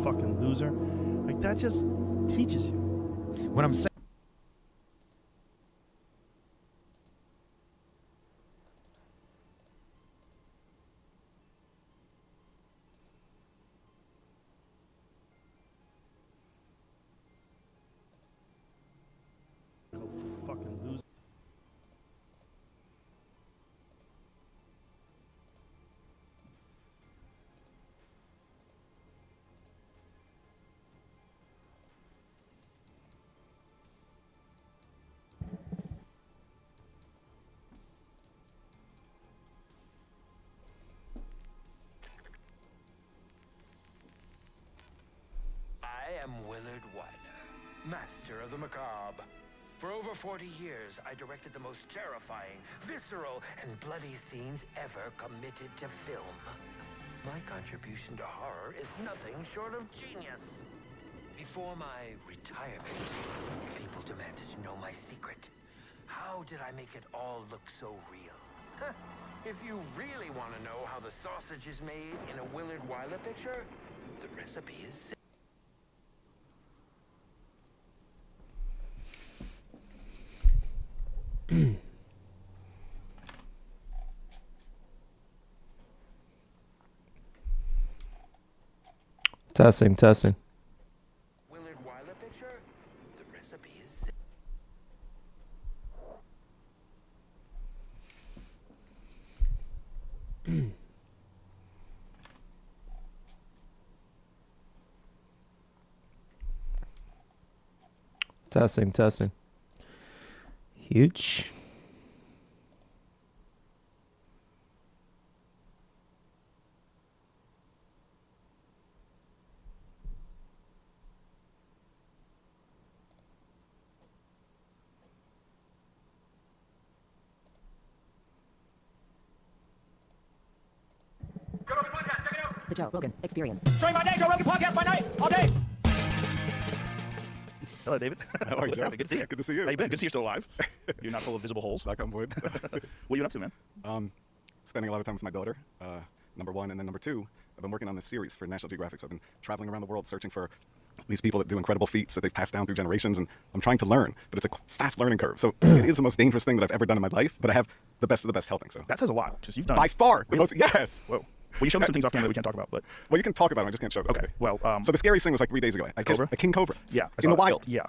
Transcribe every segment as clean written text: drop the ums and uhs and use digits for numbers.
fucking loser. Like, that just teaches you. What I'm saying. Fucking loser. I am Willard Wyler, master of the macabre. For over 40 years, I directed the most terrifying, visceral, and bloody scenes ever committed to film. My contribution to horror is nothing short of genius. Before my retirement, people demanded to know my secret. How did I make it all look so real? If you really want to know how the sausage is made in a Willard Wyler picture, the recipe is simple. Testing. Willard Wyler picture, the recipe is simple. Testing. Huge. The Joe Rogan Experience. Join my day, Joe Rogan podcast by night, all day. Hello, David. How are you? What's happening? Good to see you. Good to see you. How you been? Good to see you're still alive. You're not full of visible holes. Back on board. What are you up to, man? Spending a lot of time with my daughter, number one, and then number two, I've been working on this series for National Geographic. So I've been traveling around the world searching for these people that do incredible feats that they've passed down through generations, and I'm trying to learn, but it's a fast learning curve. So it is the most dangerous thing that I've ever done in my life, but I have the best of the best helping. So That says a lot, because you've done... by far, the most, yes. Whoa. Well, you showed me some things off camera that we can't talk about, but... Well, you can talk about it, I just can't show it. Okay, well... so the scariest thing was like 3 days ago. I kissed Cobra? a king cobra. Yeah. I In saw the it. wild. Yeah.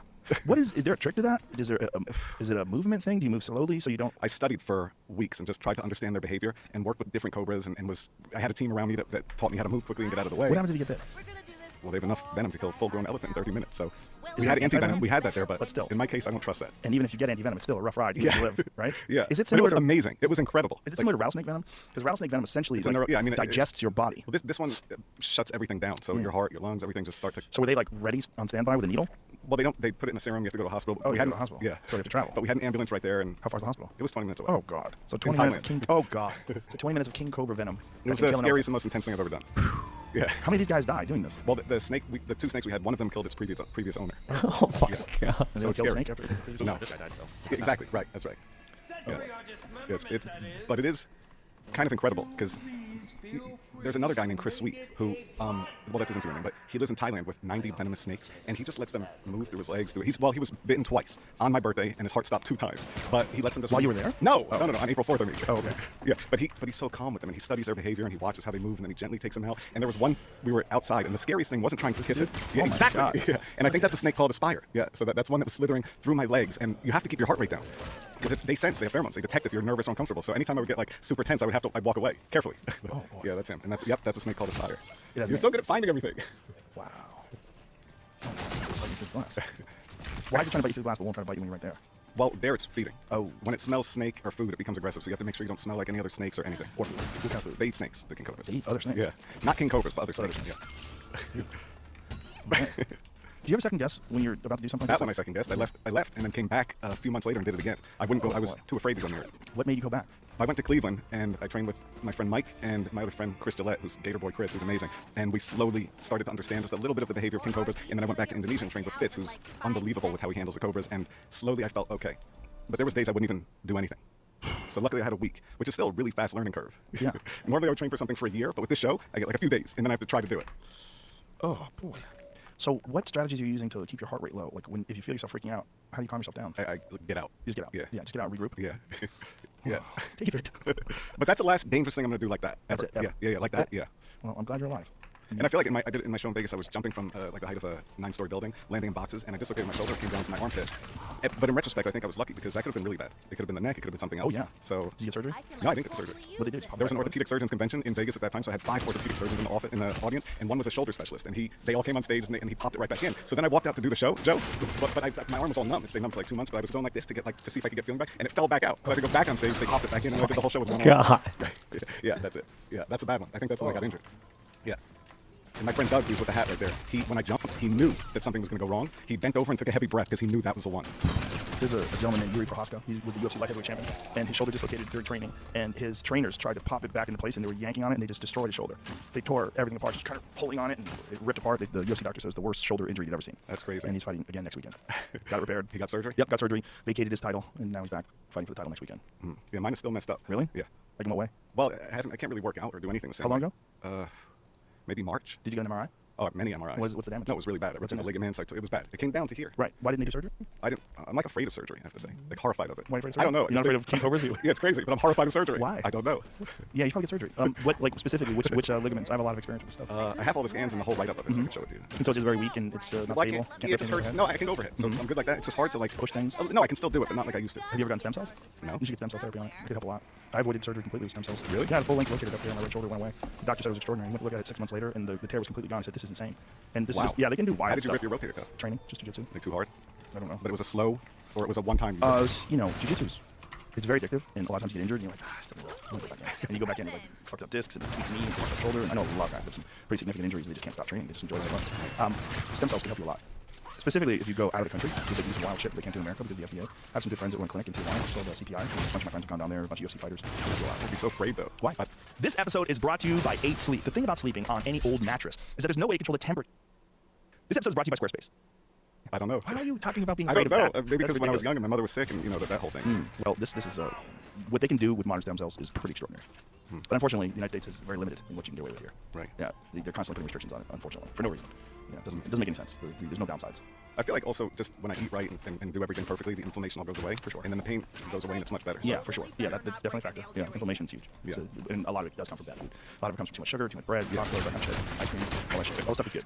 What is there a trick to that? Is it a movement thing? Do you move slowly so you don't... I studied for weeks and just tried to understand their behavior and worked with different cobras and I had a team around me that taught me how to move quickly and get out of the way. What happens if you get bit? Well, they have enough venom to kill a full-grown elephant in 30 minutes. So we Is had that anti-venom. anti-venom? We had that there, but still. in my case, I don't trust that. And even if you get anti-venom, it's still a rough ride. You Yeah. live, right? Yeah. Is it But similar it was to... amazing. It was incredible. Is it Like, similar to rattlesnake venom? Because rattlesnake venom essentially It's a neuro- yeah, I mean, digests your body. Well, this one shuts everything down. So your heart, your lungs, everything just starts to... So were they like ready on standby with a needle? Well, they put it in a serum. You have to go to a hospital. Oh, we you have to hadn't- go to the hospital. Yeah. So you have to travel. But we had an ambulance right there, and How far's the hospital? it was 20 minutes away. Oh God! So In 20 minutes of Thailand. king. Oh God! So 20 minutes of king cobra venom. It was that can the kill an scariest and most intense thing I've ever done. Yeah. How many of these guys died doing this? Well, the snake, the two snakes we had, one of them killed its previous owner. Oh my god. And So they would it's kill the scary. snake after the previous No. owner? This guy died. So. Yeah, exactly. Right. That's right. Yeah. Yes. But it is kind of incredible because there's another guy named Chris Sweet who, well, that's his Instagram name, but he lives in Thailand with 90 venomous snakes, and he just lets them move through his legs. He was bitten twice on my birthday, and his heart stopped 2 times. But he lets them just While you move. were there? No, Oh. no, on April 4th, I mean. Oh, okay. Yeah, but he's so calm with them, and he studies their behavior, and he watches how they move, and then he gently takes them out. And there was one, we were outside, and the scariest thing wasn't trying to kiss it. Yeah, Oh my exactly. God. Yeah. And I think that's a snake called a spider. Yeah, so that's one that was slithering through my legs, and you have to keep your heart rate down. Because they sense, they have pheromones, they detect if you're nervous or uncomfortable. So anytime I would get like super tense, I'd walk away carefully. Oh, boy. Yeah, that's him. And that's a snake called a spider. It has You're a so name. good at finding everything. Wow. Oh, it's like you through the glass. Why is it trying to bite you through the glass, but won't try to bite you when you're right there? Well, there it's feeding. Oh, when it smells snake or food, it becomes aggressive. So you have to make sure you don't smell like any other snakes or anything. Or food. They eat snakes, the king cobras. They eat other snakes? Yeah, not king cobras, but other snakes. Yeah. Man. Do you ever second guess when you're about to do something like That's when I second guessed. I left, and then came back a few months later and did it again. I wouldn't go. I was boy. too afraid to go near it. What made you go back? I went to Cleveland and I trained with my friend Mike and my other friend Chris Gillette, who's Gator Boy Chris, who's amazing. And we slowly started to understand just a little bit of the behavior of king cobras. And then I went back to Indonesia and trained with Fitz, who's unbelievable with how he handles the cobras. And slowly I felt okay. But there was days I wouldn't even do anything. So luckily I had a week, which is still a really fast learning curve. Yeah. Normally I would train for something for a year, but with this show, I get like a few days and then I have to try to do it. Oh boy. So what strategies are you using to keep your heart rate low? Like if you feel yourself freaking out, how do you calm yourself down? I get out. You just get out. Yeah. Yeah. Just get out and regroup. Yeah. Yeah. David. But that's the last dangerous thing I'm gonna do like that. That's ever. it. Yeah, like that. Yeah. Well, I'm glad you're alive. And I feel like I did it in my show in Vegas. I was jumping from like the height of a 9-story building, landing in boxes, and I dislocated my shoulder, came down to my armpit. But in retrospect, I think I was lucky because that could have been really bad. It could have been the neck. It could have been something else. Oh yeah. So did you get surgery? no, I didn't get the surgery. What did they do? There was an orthopedic surgeons convention in Vegas at that time, so I had 5 orthopedic surgeons in the audience, and one was a shoulder specialist, and they all came on stage and he popped it right back in. So then I walked out to do the show, Joe, but my arm was all numb. It stayed numb for like 2 months, but I was going like this to see if I could get feeling back, and it fell back out. So I had to go back on stage. They popped it back in, and I did the whole show with one arm. God. Yeah, that's it. Yeah, that's a bad one. I think that's when I got injured. Yeah. And my friend Doug, who's with the hat right there, when I jumped, he knew that something was going to go wrong. He bent over and took a heavy breath because he knew that was the one. There's a gentleman named Yuri Prohaska. He was the UFC light heavyweight champion, and his shoulder dislocated during training. And his trainers tried to pop it back into place, and they were yanking on it, and they just destroyed his shoulder. They tore everything apart, just kind of pulling on it, and it ripped apart. The UFC doctor says the worst shoulder injury he'd ever seen. That's crazy. And he's fighting again next weekend. Got it repaired. He got surgery? Yep, got surgery. Vacated his title, and now he's back fighting for the title next weekend. Yeah, mine is still messed up. Really? Yeah. Like in what way? Well, I can't really work out or do anything the same How long way. ago? Maybe March. Did you get an MRI? Oh, many MRIs. What's the damage? No, it was really bad. I ripped in the it? ligaments. It was bad. It came down to here. Right. Why didn't they do surgery? I'm like afraid of surgery, I have to say. Like horrified of it. Why are you afraid of I don't know. surgery? You're not afraid of King Cobra's? Yeah, it's crazy, but I'm horrified of surgery. Why? I don't know. Yeah, you probably get surgery. What, like specifically, which ligaments? I have a lot of experience with this stuff. I have all the scans and the whole write-up of it, so I can show it to you. And so it's just very weak and it's not Well, stable. yeah, it just hurts. No, I can go over it. So I'm good like that. It's just hard to like Push things? Oh, no, I can still do it, but not like I used to. Have you ever gotten stem cells? No. You should get stem cell therapy on it. It could help a lot. I avoided surgery completely with stem cells. Really? Yeah, I had a full length located up there on my right shoulder, went away. The doctor said it was extraordinary. He went to look at it 6 months later, and the tear was completely gone. He said, this is insane. And this is just, yeah, they can do wild How did you stuff. rip your rotator cuff? Training, just jiu-jitsu. Like too hard? I don't know. But it was a slow, or it was a one-time? It was, jiu-jitsu's, it's very addictive, and a lot of times you get injured, and you're like, it's not go back in. And you go back in, and like, fucked up discs, and tweaked knee, and fucked up shoulder, and I know a lot of guys that have some pretty significant injuries, they just can't stop training, they just enjoy their life. Stem cells can help you a lot. Specifically, if you go out of the country, because they do some wild shit that they can't do in America because of the FDA. I have some good friends that run a clinic in Tijuana, still the CPI. A bunch of my friends have gone down there, a bunch of UFC fighters. I'd be so afraid though. Why? This episode is brought to you by 8 Sleep. The thing about sleeping on any old mattress is that there's no way to control the temperature. This episode is brought to you by Squarespace. I don't know. Why are you talking about being I afraid don't know. of that? Maybe because That's when I was ridiculous. young and my mother was sick and that whole thing. Well, this is what they can do with modern stem cells is pretty extraordinary. But unfortunately, the United States is very limited in what you can get away with here. Right. Yeah, they're constantly putting restrictions on it, unfortunately, for no reason. Yeah, it doesn't make any sense. There's no downsides. I feel like also just when I eat right and do everything perfectly, the inflammation all goes away. For sure. And then the pain goes away and it's much better. Yeah, for sure. Yeah, that's definitely a factor. Yeah, inflammation's huge. Yeah. And a lot of it does come from bad food. A lot of it comes from too much sugar, too much bread, pasta, that kind of shit, ice cream, all that shit. All that stuff is good.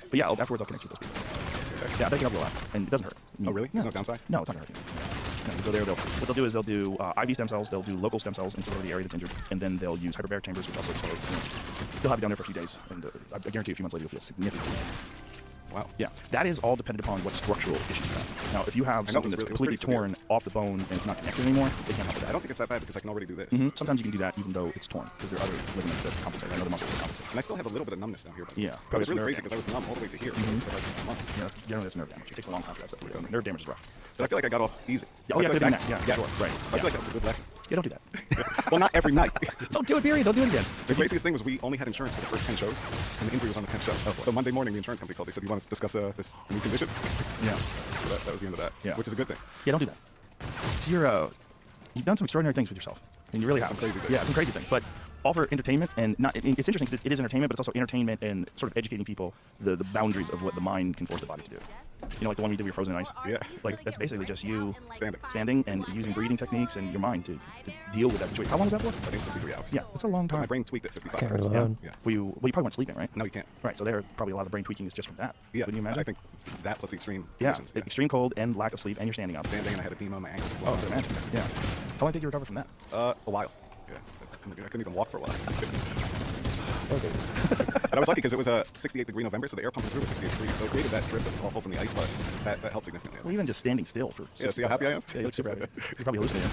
But yeah, afterwards I'll connect you with those people. Yeah, they can help you a lot, and it doesn't hurt. Oh, really? There's no downside? No, it's not gonna hurt you. No, you go there. What they'll do is they'll do IV stem cells. They'll do local stem cells into the area that's injured, and then they'll use hyperbaric chambers, which also accelerates the healing. They'll have you down there for a few days, and I guarantee you a few months later you'll feel significantly better. Wow. Yeah, that is all dependent upon what structural issues you have. Now, if you have something that's it was completely pretty severe. torn off the bone and it's not connected anymore, they can't help with I that. don't think it's that bad because I can already do this. Sometimes you can do that even though it's torn, because there are other ligaments that compensate. I know the muscles that compensate. And I still have a little bit of numbness down here. But Yeah, But probably it's really nerve crazy because I was numb all the way to here for like months. Yeah, generally that's nerve damage. It takes a long time for that stuff to recover. Nerve damage is rough. But I feel like I got off easy. Oh, yeah, I feel could like be that. Yeah, yes. sure. Right. So I feel like that was a good lesson. Yeah, don't do that. Well, not every night. Don't do it, period. Don't do it again. The craziest thing was we only had insurance for the first 10 shows, and the injury was on the 10th show. So Monday morning, the insurance company called. They said, "You want to discuss this new condition?" Yeah. So that was the end of that. Yeah. Which is a good thing. Yeah, don't do that. You've done some extraordinary things with yourself, and you really have. Some crazy things. Yeah, some crazy things. But all for entertainment, and not. It's interesting because it is entertainment, but it's also entertainment and sort of educating people the boundaries of what the mind can force the body to do. You know, like the one we did with your frozen ice. Yeah. Like that's basically just you Standing. and using breathing techniques and your mind to deal with that situation. How long was that for? I think it's 3 hours. Yeah, it's a long But time. my brain tweaked at 55 Can't hours. reload. Yeah. Well, you probably weren't sleeping, right? No, you can't. Right. So there's probably a lot of the brain tweaking is just from that. Yeah. Wouldn't you imagine? I think that plus the extreme Yeah. conditions. Extreme cold and lack of sleep, and you're standing up. Standing, and I had edema on my ankles. Oh, I can imagine. Yeah. How long did you recover from that? A while. Yeah. I couldn't even walk for a while. Okay. But I was lucky because it was a 68-degree November, so the air pumping through was 68 degrees. So it created that drip that's awful from the ice, but that helped significantly. Well, even just standing still for. Yeah, see how happy I am? Yeah, you look super happy. You're probably hallucinating.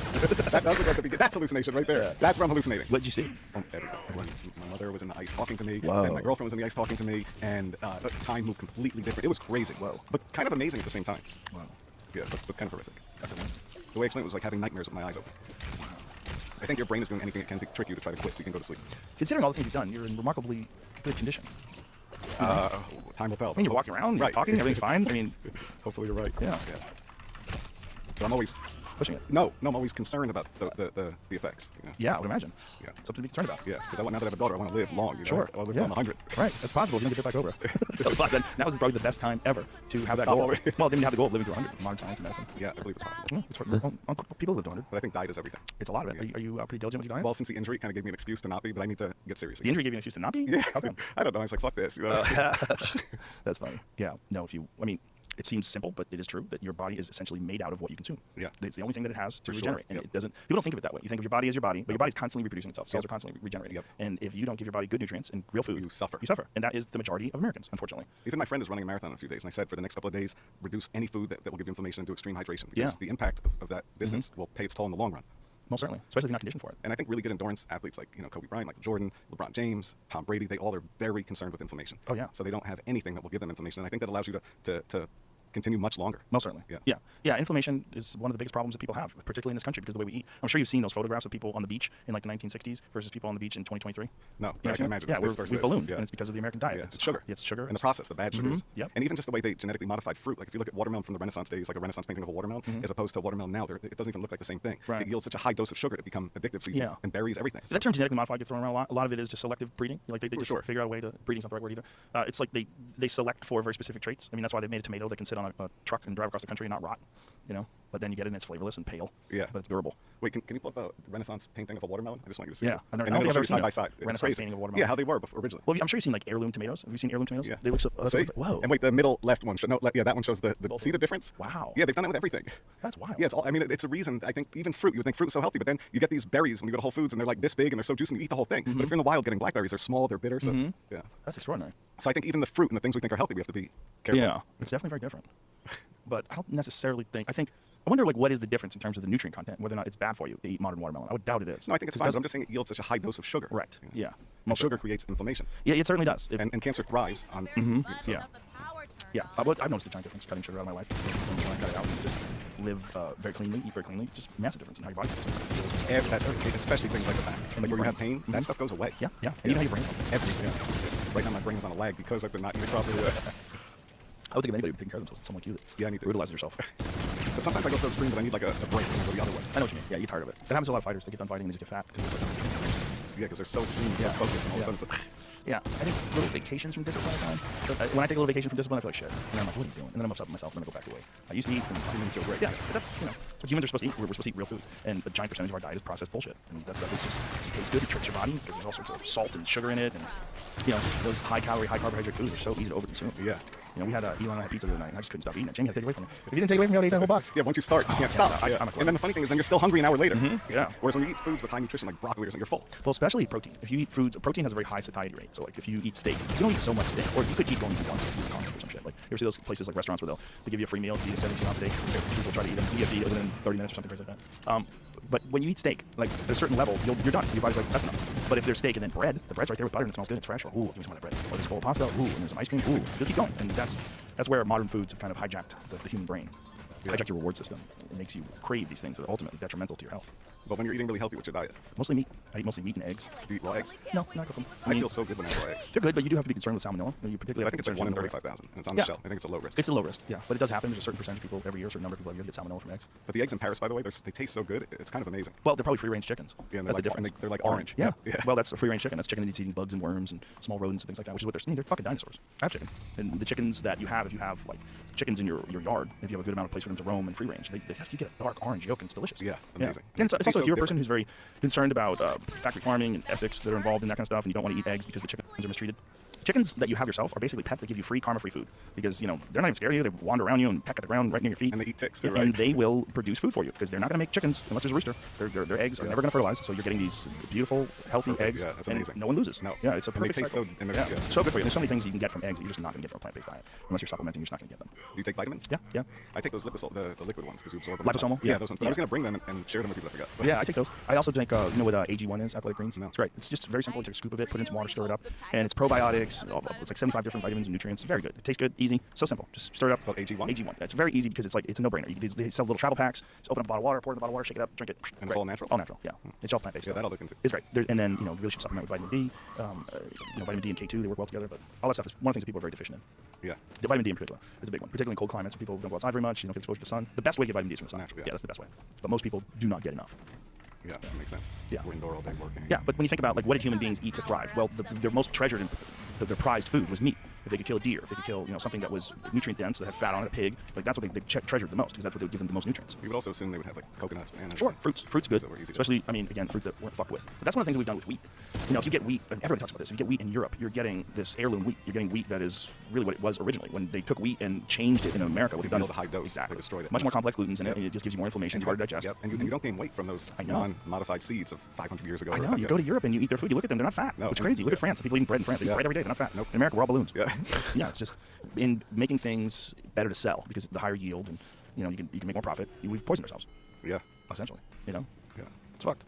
That does look like the beginning. That's hallucination right there. Yeah. That's where I'm hallucinating. What did you see? Everything. My mother was in the ice talking to me, Whoa. and my girlfriend was in the ice talking to me, and time moved completely different. It was crazy. Whoa. But kind of amazing at the same time. Wow. Yeah, but kind of horrific. The way I explained it was like having nightmares with my eyes open. I think your brain is doing anything it can to trick you to try to quit so you can go to sleep. Considering all the things you've done, you're in remarkably good condition. Time will tell. I mean, you're walking around, you're Right. talking, everything's fine. I mean, Hopefully you're right. Yeah. But I'm always pushing it. No, I'm always concerned about the effects. You know? Yeah, I would imagine. Yeah. Something to be concerned about. Yeah, because now that I have a daughter, I want to live long. You know? Sure. I want to live Yeah. till I'm 100. Right. It's possible if you don't get bit by cobra. So, then now is probably the best time ever to have that stop goal. already. Well, then you have the goal of living to 100. Modern science and medicine. Yeah, I believe it's possible. Yeah, it's for, people live to 100. But I think diet is everything. It's a lot of it. Yeah. Are you pretty diligent with your diet? Well, since the injury kind of gave me an excuse to not be, but I need to get serious. The injury gave you an excuse to not be? Yeah. How come? I don't know. I was like, fuck this. You know? That's funny. Yeah. No, I mean, it seems simple, but it is true that your body is essentially made out of what you consume. Yeah. It's the only thing that it has to For sure. regenerate. And Yep. it doesn't, people don't think of it that way. You think of your body as your body, but your body's constantly reproducing itself. Cells are constantly regenerating. Yep. And if you don't give your body good nutrients and real food, You suffer. You suffer. And that is the majority of Americans, unfortunately. Even my friend is running a marathon in a few days, and I said for the next couple of days, reduce any food that will give you inflammation and do extreme hydration. Because Yeah. the impact of that distance will pay its toll in the long run. Most certainly, especially if you're not conditioned for it. And I think really good endurance athletes like Kobe Bryant, Michael Jordan, LeBron James, Tom Brady, they all are very concerned with inflammation. Oh, yeah. So they don't have anything that will give them inflammation. And I think that allows you to continue much longer. Most certainly. Yeah. Yeah. Inflammation is one of the biggest problems that people have, particularly in this country because of the way we eat. I'm sure you've seen those photographs of people on the beach in like the 1960s versus people on the beach in 2023. No, You I know can imagine. Yeah, It's this versus we this. ballooned, Yeah. and it's because of the American diet. Yeah, it's sugar. It's sugar. And the process, the bad sugars. Yep. And even just the way they genetically modified fruit. Like if you look at watermelon from the Renaissance days, like a Renaissance painting of a watermelon, as opposed to a watermelon now, it doesn't even look like the same thing. Right. It yields such a high dose of sugar to become addictive. So you Yeah. and berries, everything. So that term genetically modified gets thrown around a lot. A lot of it is just selective breeding. Like they just sure. figure out a way to breeding's not the right word either. It's like they select for very specific traits. I mean that's why they made a tomato that can sit on a truck and drive across the country and not rot. But then you get it and it's flavorless and pale. Yeah. But it's durable. Wait, can you pull up a Renaissance painting of a watermelon? I just want you to see Yeah, it. I've never- And I I'm don't going think to show I've you ever side by seen side. a Renaissance painting of a watermelon. Yeah, how they were originally. Well, I'm sure you've seen like heirloom tomatoes. Have you seen heirloom tomatoes? Yeah. They look so. See? Whoa. And wait, the middle left one. Yeah, that one shows the see the difference? Wow. Yeah, they've done it with everything. That's wild. Yeah, it's all. I mean, it's a reason. I think even fruit. You would think fruit's so healthy, but then you get these berries when you go to Whole Foods, and they're like this big, and they're so juicy, and you eat the whole thing. But if you're in the wild getting blackberries, they're small, they're bitter. So yeah. That's extraordinary. So I think even the fruit and the things we think are healthy, we have to be careful. Yeah, it's definitely very different. But I don't necessarily think. I wonder like what is the difference in terms of the nutrient content, whether or not it's bad for you to eat modern watermelon. I would doubt it is. No, I think it's It fine. doesn't- I'm just saying it yields such a high dose of sugar. Right. Yeah. And Most sugar certainly. creates inflammation, Yeah, it certainly does. and cancer thrives on. Yeah. Yeah. I've noticed a giant difference cutting sugar out of my life. When I cut it out and just live very cleanly, eat very cleanly. Just massive difference in how your body feels. Especially things like the back. And Like your where you have brain. pain, that stuff goes away. Yeah. Yeah. And even how your brain feels. Everything. Right now, my brain is on a lag because I've been not eating properly. I would think of anybody taking care of themselves. Someone like you that Yeah, I need to. brutalizes yourself. But sometimes I go so extreme that I need like a break and go the other way. I know what you mean. Yeah, you get tired of it. That happens to a lot of fighters. They get done fighting and they just get fat. Yeah, because they're so extreme, so Yeah. focused, and all Yeah. of a sudden it's Yeah, I think little vacations from discipline are fine. But when I take a little vacation from discipline, I feel like shit. And then I'm like, what are you doing? And then I'm upset with myself, and then I go back to the way I used to eat, and I feel great. Yeah, but that's, what humans are supposed to eat. We're supposed to eat real food. And a giant percentage of our diet is processed bullshit. And that stuff is just, it tastes good, it tricks your body, because there's all sorts of salt and sugar in it. And, those high-calorie, high-carbohydrate foods are so easy to overconsume. Yeah. We had Elon and I had pizza the other night, and I just couldn't stop eating it. Jamie had to take it away from me. If you didn't take it away from me, I would eat that whole box. Yeah, once you start, you can't stop. stop. Yeah. I'm a And then the funny thing is, then you're still hungry an hour later. Yeah. Whereas when you eat foods with high nutrition, like broccoli or something, you're full. Well, especially protein. If you eat foods, protein has a very high satiety rate. So, like, if you eat steak, you don't eat so much steak. Or you could keep going eat one or some shit. Like, you ever see those places like restaurants where they give you a free meal, you eat a 17-ounce steak, people try to eat them, you have to eat it within 30 minutes or something crazy like that. But when you eat steak, like, at a certain level, you're done. Your body's like, that's enough. But if there's steak and then bread, the bread's right there with butter and it smells good, it's fresh. Or, ooh, give me some of that bread. Or there's a bowl of pasta, ooh, and there's some ice cream, ooh, you'll keep going. And that's where modern foods have kind of hijacked the human brain. Hijacked your reward system. It makes you crave these things that are ultimately detrimental to your health. But when you're eating really healthy, what's your diet? Mostly meat. I eat mostly meat and eggs. Do you eat raw eggs? No, not cook them. I feel so good when I have raw eggs. They're good, but you do have to be concerned with salmonella. You particularly I think it's like 1 in 35,000, and it's on the Yeah. shelf. I think it's a low risk. It's a low risk, yeah, but it does happen. There's a certain percentage of people every year, a certain number of people every year get salmonella from eggs. But the eggs in Paris, by the way, they taste so good. It's kind of amazing. Well, they're probably free-range chickens. Yeah, and that's they're the like- difference. they're like orange. orange. Yeah. Yeah. Well, that's a free-range chicken. That's chicken that's eating bugs and worms and small rodents and things like that, which is what they're fucking dinosaurs. I have chicken, and the chickens that you have, if you have like chickens in your yard, if you have a good amount of place for them to roam and free-range, you get a dark orange yolk and it's delicious. Yeah, amazing. And it's It tastes also so if you're a person different. who's very concerned about factory farming and ethics that are involved in that kind of stuff, and you don't want to eat eggs because the chickens are mistreated. Chickens that you have yourself are basically pets that give you free karma-free food because they're not even scared of you. They wander around you and peck at the ground right near your feet. And they eat ticks too, Yeah, right? and they will produce food for you because they're not going to make chickens unless there's a rooster. Their eggs are never going to fertilize, so you're getting these beautiful, healthy eggs. Yeah, that's and amazing. no one loses. No. Yeah, it's a And they perfect taste cycle. so- and they're- yeah. yeah. So good for you. There's so many things you can get from eggs that you're just not going to get from a plant-based diet unless you're supplementing. You're just not going to get them. Do you take vitamins? Yeah, yeah. I take those liposol, the liquid ones, because you absorb them. Liposomal? Yeah, Yeah. those ones. But I was going to bring them and share them with people. I forgot. But Yeah, I take those. I also drink, what AG1 is, athletic greens. No. It's great. It's just very simple. You take a scoop of it, put it in some water, stir it up, and it's probiotics, mix. It's like 75 different vitamins and nutrients. It's very good. It tastes good, easy, so simple. Just stir it up. It's called AG1? AG1. It's very easy because it's a no-brainer. They sell little travel packs. Just open up a bottle of water, pour it in the bottle of water, shake it up, drink it. And it's all natural? All natural, yeah. It's all plant-based. Yeah, that I'll look into. It's great. And then, you really should supplement with vitamin D. Vitamin D and K2, they work well together, but all that stuff is one of the things that people are very deficient in. Yeah. The vitamin D in particular is a big one, particularly in cold climates. People don't go outside very much, you don't get exposure to the sun. The best way to get vitamin D is from the sun. Natural, yeah. Yeah, that's the best way. But most people do not get enough. Yeah, that makes sense. Yeah. We're indoor all day working. Yeah, but when you think about, like, what did human beings eat to thrive? Well, their most treasured and their prized food was meat. If they could kill a deer, if they could kill, something that was nutrient dense, that had fat on it, a pig, like that's what they treasured the most, because that's what they would give them the most nutrients. You would also assume they would have like coconuts, bananas. Sure, fruits good, that were easy to- especially, again, fruits that weren't fucked with. But that's one of the things that we've done with wheat. If you get wheat, and everybody talks about this, if you get wheat in Europe, you're getting this heirloom wheat. You're getting wheat that is really what it was originally. When they took wheat and changed it in America, what they've done is build a high dose, exactly. they destroyed it. Much more complex glutens in it, Yep. and it just gives you more inflammation. It's you harder to don't- digest. Yep. And you don't gain weight from those I know. non-modified seeds of 500 years ago. I or know. like You that. go to Europe and you eat their food. You look at them; they're not fat. No, It's and- crazy. Look yeah. at France. People eating bread in France. They eat Yeah. bread every day. They're not fat. Nope. In America, we're all balloons. Yeah. Yeah. It's just in making things better to sell because the higher yield and you can make more profit. We've poisoned ourselves Yeah. essentially. Yeah. It's fucked.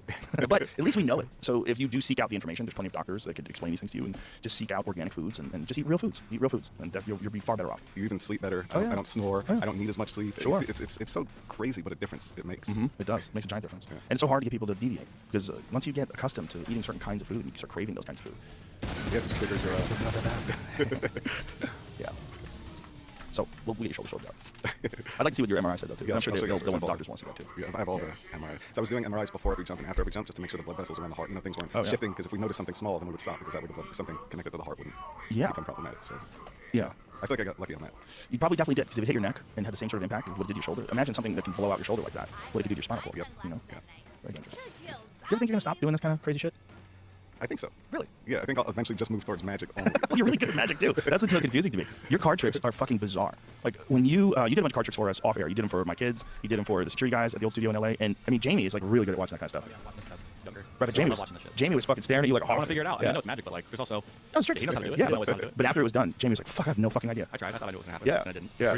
But at least we know it. So if you do seek out the information, there's plenty of doctors that could explain these things to you, and just seek out organic foods and just eat real foods. Eat real foods, and you'll be far better off. You even sleep better. Oh, yeah. I don't snore. Oh, yeah. I don't need as much sleep. Sure. It's so crazy what a difference it makes. It does. It makes a giant difference. Yeah. And it's so hard to get people to deviate because once you get accustomed to eating certain kinds of food, you start craving those kinds of food. Yeah, it just figures Yeah. So we'll get your shoulders out. I'd like to see what your MRI said though too. Yeah, I'm sure I'll show you they'll want after. the doctors want to see that too. Yeah, I have all the MRI. So I was doing MRIs before every jump and after every jump just to make sure the blood vessels around the heart and things weren't Oh, yeah. shifting. Because if we noticed something small, then we would stop because that would something connected to the heart wouldn't Yeah. become problematic. So Yeah. I feel like I got lucky on that. You probably definitely did because if it hit your neck and had the same sort of impact as what it did your shoulder, imagine something that can blow out your shoulder like that. What it could do to your spinal cord. Yep. Yeah. Yeah. Very dangerous. You ever think you're gonna stop doing this kind of crazy shit? I think so. Really? Yeah, I think I'll eventually just move towards magic only. You're really good at magic too. That's what's so confusing to me. Your card tricks are fucking bizarre. Like when you did a bunch of card tricks for us off air. You did them for my kids. You did them for the security guys at the old studio in LA. And Jamie is like really good at watching that kind of stuff. Right, but Jamie was fucking staring at you like a I hawk. want to figure it out. Yeah. I know it's magic, but like, there's also. That was tricks. He knows how to do it. Yeah, He knows how to do it. but after it was done, Jamie was like, "Fuck, I have no fucking idea." I tried. I thought I knew what was gonna happen. Yeah. And I didn't. Yeah. So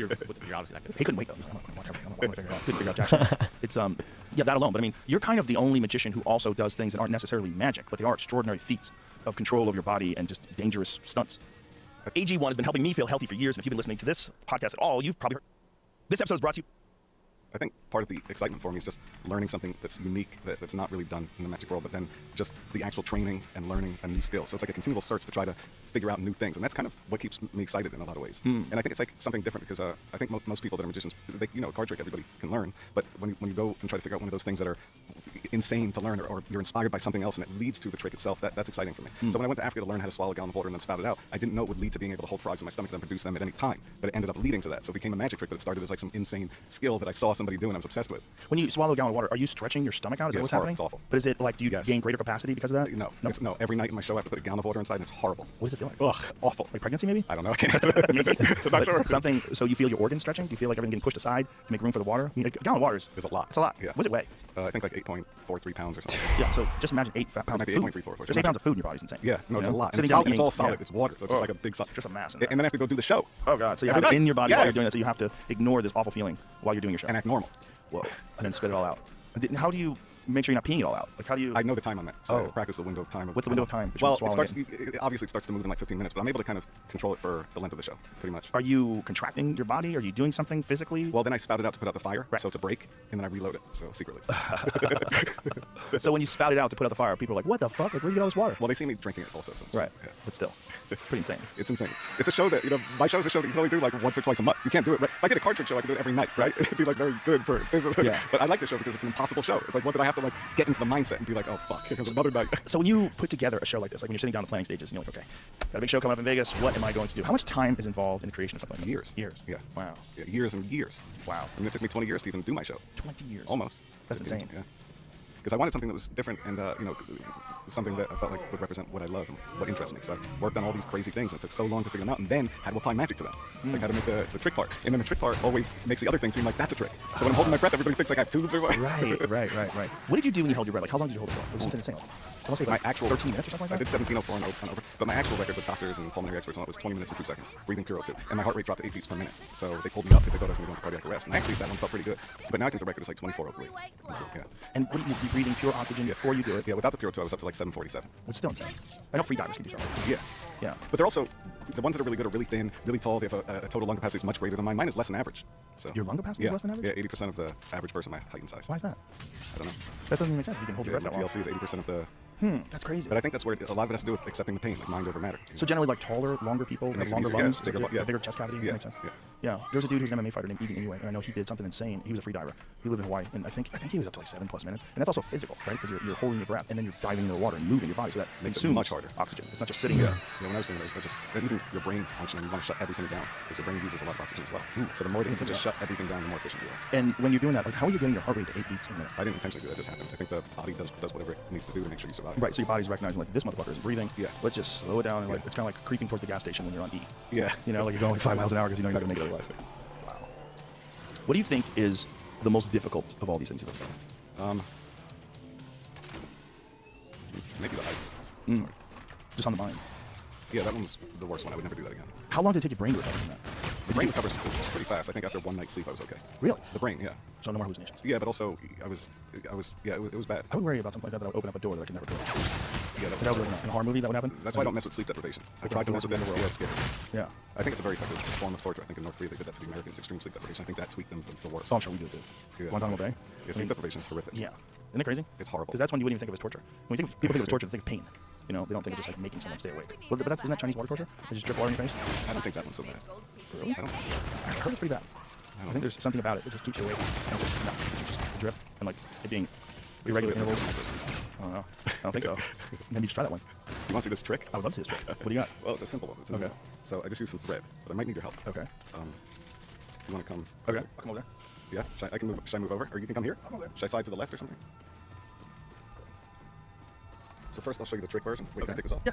you're obviously that good. He couldn't wait though. He was like, "I'm gonna figure it out." Couldn't figure out jack shit. It's yeah, that alone. But I mean, you're kind of the only magician who also does things that aren't necessarily magic, but they are extraordinary feats of control of your body and just dangerous stunts. AG1 has been helping me feel healthy for years, and if you've been listening to this podcast at all, you've probably heard. This episode is brought to you. I think part of the excitement for me is just learning something that's unique, that's not really done in the magic world, but then just the actual training and learning a new skill. So it's like a continual search to try to figure out new things, and that's kind of what keeps me excited in a lot of ways. And I think it's like something different because I think most people that are magicians, a card trick everybody can learn, but when you go and try to figure out one of those things that are insane to learn, or you're inspired by something else and it leads to the trick itself, that's exciting for me. So when I went to Africa to learn how to swallow a gallon of water and then spout it out, I didn't know it would lead to being able to hold frogs in my stomach and then produce them at any time, but it ended up leading to that. So it became a magic trick, but it started as like some insane skill that I saw somebody do and I was obsessed with. When you swallow a gallon of water, are you stretching your stomach out? Is Yeah, that it's what's happening? horrible. It's awful. But is it like, do you Yes. gain greater capacity because of that? No, No. no. Every night in my show I have to put a gallon of water inside and it's horrible. What does it feel like? Ugh, awful. Like pregnancy, maybe? I don't know. I can't answer that. Maybe. I'm not sure. Something. So you feel your organs stretching? Do you feel like everything getting pushed aside to make room for the water? I mean, a gallon of water is It's a lot. It's a lot. Yeah. What does it weigh? I think like 8.43 pounds or something. Yeah. So just imagine 8 pounds Might of be food. 8.34. Just 8 pounds of food in your body is insane. Yeah, no, it's You a know? lot. And Sitting it's, down solid, it's eating- all solid. yeah. It's water, so it's just Oh. like a big solid. Just a mass in And then I have to go do the show. Oh god. So you Every have it night. in your body while you're Yes. doing that. So you have to ignore this awful feeling while you're doing your show. And act normal. Whoa. And then spit it all out. How do you make sure you're not peeing it all out? Like how do you? I know the time on that, so Oh. I practice the window of time. What's the window of time? Well, between it swallowing starts. Obviously, it starts to move in like 15 minutes, but I'm able to kind of control it for the length of the show, pretty much. Are you contracting your body? Are you doing something physically? Well, then I spout it out to put out the fire, Right. so it's a break, and then I reload it, so secretly. So when you spout it out to put out the fire, people are like, "What the fuck? Like, where do you get all this water?" Well, they see me drinking it also, so Right. yeah. But still, pretty insane. It's insane. It's a show that, my show's a show that you can only do like once or twice a month. You can't do it, right? If I did a card trick show, I could do it every night, right? It'd be like very good for business. Yeah. But I like the show because it's an impossible show. It's like, what did I have to like get into the mindset and be like, oh fuck, here's another night. So when you put together a show like this, like when you're sitting down the planning stages, and you're like, okay, got a big show coming up in Vegas. What am I going to do? How much time is involved in the creation of something like this? Years. Years. Yeah. Wow. Yeah, years and years. Wow. I mean, it took me 20 years to even do my show. 20 years. Almost. That's insane. Yeah. Because I wanted something that was different and, something that I felt like would represent what I love and what interests me. So I worked on all these crazy things, and it took so long to figure them out. And then had to apply magic to them. Like how to make the trick part. And then the trick part always makes the other thing seem like that's a trick. So when I'm holding my breath, everybody thinks like I have tubes or something. Right. What did you do when you held your breath? Like, how long did you hold it for? It was something insane. I want to say My like actual 13 minutes or something I like did that. 1704 and over, but my actual record with doctors and pulmonary experts and all was 20 minutes and 2 seconds, breathing pure O2, and my heart rate dropped to 8 beats per minute. So they pulled me up because they thought I was going to go into cardiac arrest. And actually, that one felt pretty good. But now I think the record is like 2403. Yeah. And what, you breathing pure oxygen before you do it? Yeah, without the pure O2, I was up to like 747. Which is still insane. I know free divers can do something. Yeah. Yeah. But they're also, the ones that are really good are really thin, really tall. They have a total lung capacity that's much greater than mine. Mine is less than average. So Your lung capacity yeah, is less than average? Yeah, 80% of the average person my height and size. Why is that? I don't know. That doesn't even make sense. You can hold your Yeah, breath my that long. TLC is 80% of the. That's crazy. But I think that's where a lot of it has to do with accepting the pain, like mind over matter. So generally, like taller, longer people have makes it longer easier, yeah, lungs, bigger a yeah. bigger chest cavity. Yeah, That makes sense. yeah. Yeah, there's a dude who's an MMA fighter named Eating Anyway, and I know he did something insane. He was a free diver. He lived in Hawaii, and I think he was up to like 7+ minutes. And that's also physical, right? Because you're holding your breath, and then you're diving into the water and moving your body, so that Makes it consumes much harder. oxygen. It's not just sitting Yeah. there. Yeah, when I was doing those, I just, and even your brain functioning, you want to shut everything down because your brain uses a lot of oxygen as well. So the more that you can just shut everything down, the more efficient you are. And when you're doing that, like, how are you getting your heart rate to 8 beats a minute? I didn't intentionally do that; it just happened. I think the body does whatever it needs to do to make sure you survive. Right, so your body's recognizing like this motherfucker isn't breathing. Yeah. Let's just slow it down, and like it's kind of like creeping towards the gas station when you're on E. Yeah. You know, like you're going like 5 miles an hour because you know you're not gonna make it otherwise. Wow. What do you think is the most difficult of all these things you've ever done? Maybe the heights. Mm. Just on the mind. Yeah, that one's the worst one. I would never do that again. How long did it take your brain to recover from that? The brain recovers pretty fast. I think after one night's sleep, I was okay. Really? The brain, yeah. So no more hallucinations. Yeah, but also yeah, it was bad. I would worry about something like that that would open up a door that I could never close. Yeah, That would, in a horror movie, that would happen. that's why I don't mess with sleep deprivation. I tried to mess with it, it's scary. Yeah. I think it's a very effective form of torture. I think in North Korea they did that to the Americans, extreme sleep deprivation. I think that tweaked them the worst. Oh, I'm sure we do it too. Yeah. Guantanamo Bay. Yeah, sleep deprivation is horrific. Yeah. Isn't it crazy? It's horrible. Because that's when you wouldn't even think of it as torture. When you think of, people think of it as torture, they think of pain. You know, they don't think of just like making someone stay awake. But that's, isn't that Chinese water torture? They just drip water in your face? I don't think that one's so bad. Really? I don't think so. I heard it's pretty bad. I think there's something about it that just keeps you awake. And just, no, it's just the drip and like it being irregular intervals. I don't know. I don't think so. Maybe just try that one. You want to see this trick? I would love to see this trick. What do you got? Well, it's a simple one. It's a Okay. simple one. So I just use some thread, but I might need your help. Okay. You want to come? Okay. I'll come over there. Yeah. Should I move over, or you can come here? I'll come over there. Should I slide to the left or something? So first I'll show you the trick version. Wait, can I Okay. take this off? Yeah.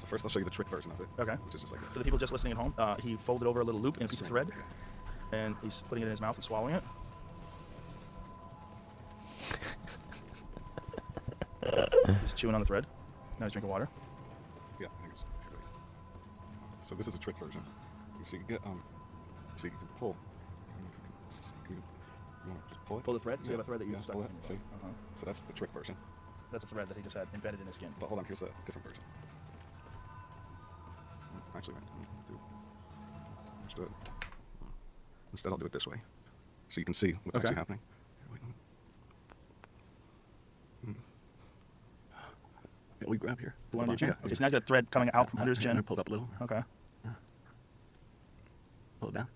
So first I'll show you the trick version of it. Okay. Which is just like this. So the people just listening at home, he folded over a little loop in a piece of thread, and he's putting it in his mouth and swallowing it. He's chewing on the thread. Now he's drinking water. Yeah, I think it's here. So this is a trick version. So you can get so you can pull. You want to just pull it? Pull the thread. So you have a thread that you yeah, stuck pull in. it. See? So that's the trick version. That's a thread that he just had embedded in his skin. But hold on, here's a different version. Actually, let's do it. Instead, I'll do it this way, so you can see what's Okay. actually happening. Wait, yeah, we grab here. Pull under your chin. Yeah, Okay, so now he's got a thread coming out from under his chin. Pull it up a little. Okay. Pull it down.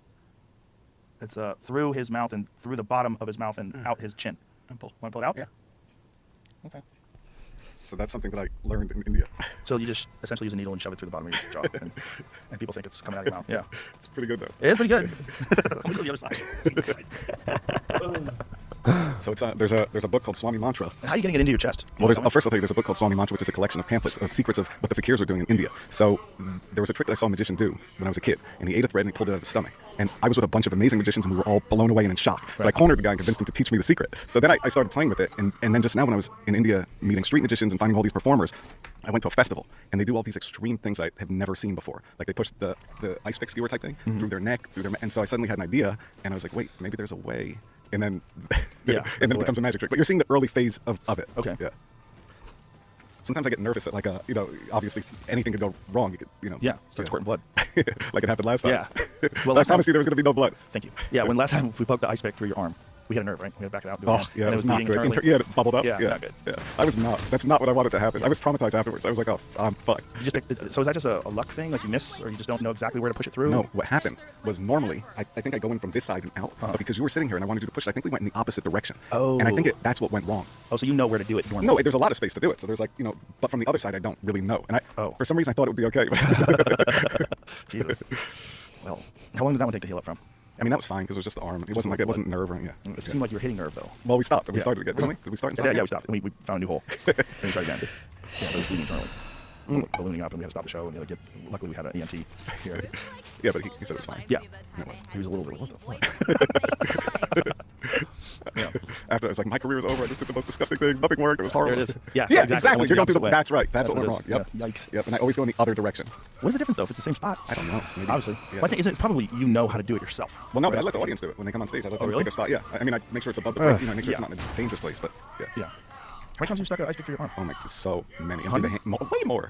It's through his mouth and through the bottom of his mouth and out his chin. And pull. Want to pull it out? Yeah. Okay. So that's something that I learned in India. So you just essentially use a needle and shove it through the bottom of your jaw, and people think it's coming out of your mouth. Yeah. It's pretty good though. It is pretty good. Let me go to the other side. So it's there's a book called Swami Mantra. And how are you getting it into your chest? Well, first I'll tell you, there's a book called Swami Mantra, which is a collection of pamphlets of secrets of what the fakirs were doing in India. So there was a trick that I saw a magician do when I was a kid, and he ate a thread and he pulled it out of his stomach. And I was with a bunch of amazing magicians, and we were all blown away and in shock. But I cornered the guy and convinced him to teach me the secret. So then I started playing with it, and then just now when I was in India meeting street magicians and finding all these performers, I went to a festival, and they do all these extreme things I have never seen before. Like they push the ice pick skewer type thing through their neck, and so I suddenly had an idea, and I was like, wait, maybe there's a way. And then, Yeah, and then it becomes a magic trick. But you're seeing the early phase of it. Okay. Yeah. Sometimes I get nervous that obviously anything could go wrong. You could, Yeah, start squirting blood. like it happened last time. Yeah. Well, I promise you there was going to be no blood. Thank you. Yeah, when last time we poked the ice pick through your arm, we hit a nerve, right? We had to back it out. do it Oh, again. yeah, And it was not bleeding good. internally. Yeah, it bubbled up. Yeah, Yeah, not good. Yeah. That's not what I wanted to happen. I was traumatized afterwards. I was like, oh, I'm fucked. You just so is that just a luck thing? Like you miss, or you just don't know exactly where to push it through? No, what happened was normally, I think I go in from this side and out, but because you were sitting here and I wanted you to push it, I think we went in the opposite direction. Oh. And I think that's what went wrong. Oh, so you know where to do it normally? No, there's a lot of space to do it. So there's but from the other side, I don't really know. And for some reason, I thought it would be okay. Jesus. Well, how long did that one take to heal up from? I mean, that was fine because it was just the arm. It wasn't wasn't nerve or anything. It seemed like you were hitting nerve though. Well, we stopped and we Yeah. started again, didn't we? Did we start and stop? Yeah, again? we stopped. And we found a new hole. And we tried again. Yeah, but it was bleeding internally. Ballooning up, and we had to stop the show. And luckily, we had an EMT here. Yeah, but he said it was fine. Yeah, And it was. he was a little bit. What the fuck? Yeah. After I was like, my career is over. I just did the most disgusting things. Nothing worked. It was horrible. There it is. Yeah, Yeah, so exactly. Once You're going the through the. opposite way. That's right. That's what went it wrong. is. Yep. Yeah, yikes. Yep. And I always go in the other direction. What is the difference though if it's the same spot? I don't know. Maybe. Obviously. Yeah. Well, I think it's probably you know how to do it yourself. Well, no, but I Right? let the audience do it when they come on stage. I let them really? pick a spot. Yeah. I mean, I make sure it's above the plate. Make sure yeah. it's not in a dangerous place. But yeah. Yeah. many times have you stuck an ice pick through your arm? Oh my, so many. And 100? through the hand, way more.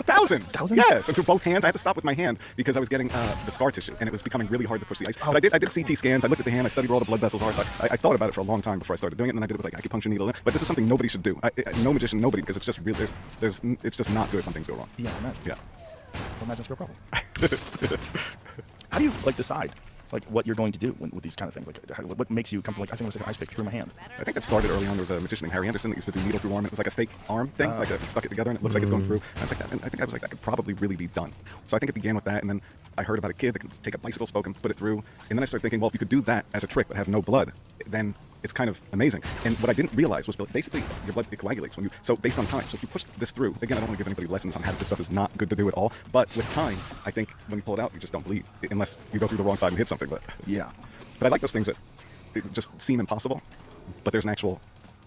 Thousands. Thousands? Yes, and through both hands. I had to stop with my hand because I was getting the scar tissue, and it was becoming really hard to push the ice. Oh. But I did CT scans. I looked at the hand. I studied where all the blood vessels are. So I thought about it for a long time before I started doing it, and then I did it with like acupuncture needle. But this is something nobody should do. No magician, nobody, because it's just real. It's just not good when things go wrong. Yeah, I imagine. Yeah. I imagine it's a real problem. How do you like decide like what you're going to do with these kind of things? Like, what makes you come from like I think it was like an ice pick through my hand? I think it started early on. There was a magician named Harry Anderson that used to do needle through arm. It was like a fake arm thing, like he stuck it together and it looks like it's going through. I was like, and I think I was like, that could probably really be done. So I think it began with that, and then I heard about a kid that could take a bicycle spoke and put it through, and then I started thinking, well, if you could do that as a trick but have no blood, then it's kind of amazing. And what I didn't realize was basically your blood coagulates when you, so based on time. So if you push this through, again, I don't want to give anybody lessons on how this stuff is not good to do at all, but with time, I think when you pull it out, you just don't bleed, unless you go through the wrong side and hit something. But Yeah. But I like those things that just seem impossible, but there's an actual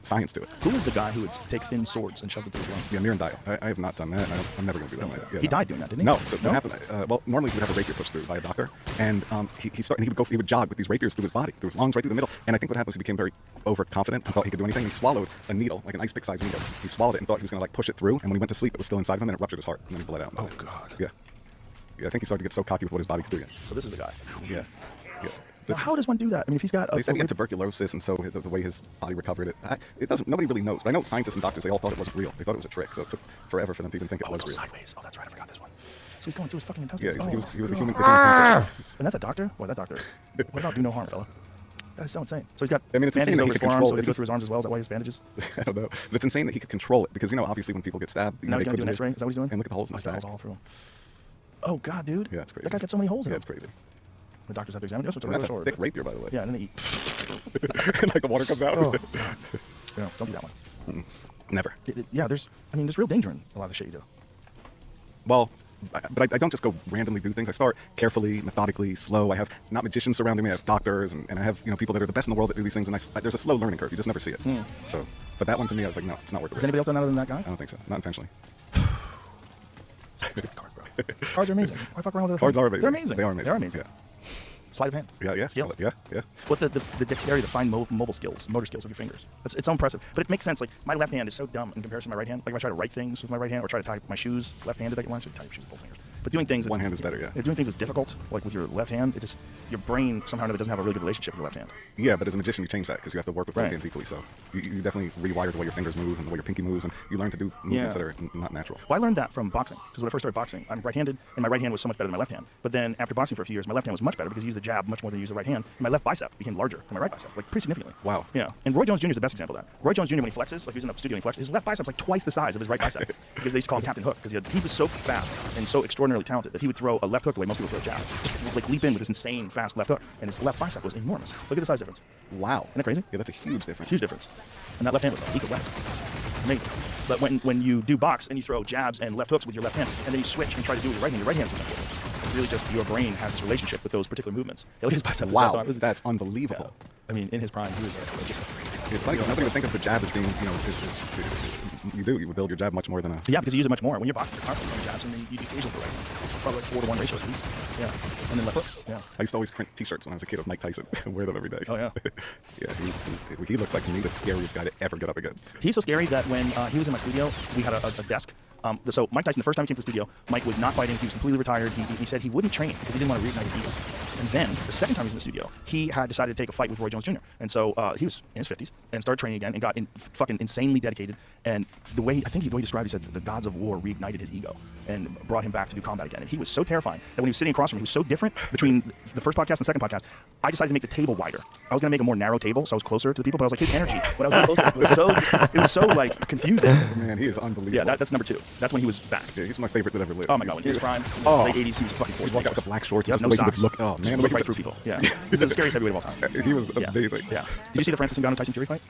science to it. Who was the guy who would take thin swords and shove it through his lungs? Yeah, Mir and Dial. I have not done that. I'm never going to do that. Yeah, He no. died doing that, didn't he? No. So what happened? Well, normally he would have a rapier pushed through by a doctor, and he would jog with these rapiers through his body, through his lungs, right through the middle. And I think what happened was he became very overconfident and thought he could do anything. He swallowed a needle, like an ice pick size needle. He swallowed it and thought he was going to like push it through. And when he went to sleep, it was still inside of him, and it ruptured his heart, and then he bled out. Oh God. Yeah. Yeah, I think he started to get so cocky with what his body could do again. So this is the guy. Yeah. Yeah. Now, how does one do that? I mean, if he's got They said he had tuberculosis, and so the way his body recovered it doesn't. Nobody really knows. But I know scientists and doctors, they all thought it wasn't real. They thought it was a trick. So it took forever for them to even think it was real. Sideways. Oh, that's right. I forgot this one. So he's going through his fucking intestines. Yeah, he was a human. And that's a doctor? Boy, that doctor. What about do no harm, fella? That is so insane. So he's got I mean, it's insane bandages that over he his could forearms, control so he it. can go through his arms as well. Is that why he has bandages? I don't know. But it's insane that he could control it because, you know, obviously when people get stabbed, Now he's they going to do an couldn't- X-ray? Is that what he's doing? And look at the holes in Oh, his he's got back. holes all through him. Oh, God, dude. Yeah, it's crazy. That guy's got so many holes in Yeah, him. it's crazy. The doctors have to examine it. And that's a thick rapier, by the way. Yeah, and then they eat. Like the water comes out. Oh. Yeah, don't do that one. Never. Yeah, there's real danger in a lot of the shit you do. Well, but I don't just go randomly do things. I start carefully, methodically, slow. I have not magicians surrounding me. I have doctors, and I have, you know, people that are the best in the world that do these things. And there's a slow learning curve. You just never see it. So, but that one to me, I was like, no, it's not worth it. Has anybody else done that other than that guy? I don't think so. Not intentionally. Cards, bro. Cards are amazing. Why fuck around with the Cards things? are amazing. They're amazing. They are amazing. They're amazing. Yeah. Sleight of hand. Yeah. Skills. Yeah. What's the dexterity, the fine motor skills of your fingers? It's so impressive. But it makes sense. Like, my left hand is so dumb in comparison to my right hand. Like, if I try to write things with my right hand or try to tie my shoes left-handed, I can learn to tie your shoes with both fingers. But doing things... One hand is better, yeah. Doing things is difficult. Like, with your left hand, your brain somehow or another doesn't have a really good relationship with your left hand. Yeah, but as a magician, you change that because you have to work with both Right. hands equally. So you definitely rewire the way your fingers move and the way your pinky moves, and you learn to do movements that are not natural. Well, I learned that from boxing, because when I first started boxing, I'm right-handed, and my right hand was so much better than my left hand. But then after boxing for a few years, my left hand was much better because I used the jab much more than I used the right hand, and my left bicep became larger than my right bicep, like pretty significantly. Wow. Yeah. And Roy Jones Jr. is the best example of that. Roy Jones Jr. when he flexes, like he was in the studio and he flexes, his left bicep's like twice the size of his right bicep, because they used to call him Captain Hook, because he was so fast and so extraordinarily talented that he would throw a left hook the way most people throw a jab, just like leap in with this insane fast left hook, and his left bicep was enormous. Look at the size difference. Wow. Isn't that crazy? Yeah, that's a huge difference. Huge difference. And that left hand was a lethal weapon. Amazing. But when you do box and you throw jabs and left hooks with your left hand, and then you switch and try to do it with your right hand sometimes it's really just your brain has this relationship with those particular movements. Yeah, look at his bicep. Wow, that's unbelievable. Yeah. I mean, in his prime, he was just... It's funny because nobody would think of the jab as being, you know, you would build your jab much more than a... Yeah, because you use it much more. When you're boxing, you're constantly throwing jabs, and then you do occasional right hands. It's probably like 4-to-1 ratio at least. Yeah. And then left hooks. Yeah. I used to always print T-shirts when I was a kid of Mike Tyson and wear them every day. Oh, yeah. Yeah, he looks like to me the scariest guy to ever get up against. He's so scary that when he was in my studio, we had a desk. So Mike Tyson, the first time he came to the studio, Mike was not fighting. He was completely retired. He said he wouldn't train because he didn't want to reignite his ego. And then the second time he was in the studio, he had decided to take a fight with Roy Jones Jr. And so he was in his 50s and started training again and got fucking insanely dedicated. And the way he described, he said the gods of war reignited his ego and brought him back to do combat again. And he was so terrifying that when he was sitting across from me, he was so different between the first podcast and the second podcast. I decided to make the table wider. I was going to make a more narrow table, so I was closer to the people. But I was like, his energy when I was closer, it was so like confusing. Man, he is unbelievable. Yeah, that's number 2. That's when he was back. Yeah, he's my favorite that ever lived. Oh my god, when he was prime, late 80s, he was fucking forced. He'd walk out with the black shorts. He And has just no the way socks. he would look. Oh man, Just look right through people. Yeah, he's the scariest heavyweight of all time. He was Yeah. amazing. Yeah. Did you see the Francis Ngannou Tyson Fury fight?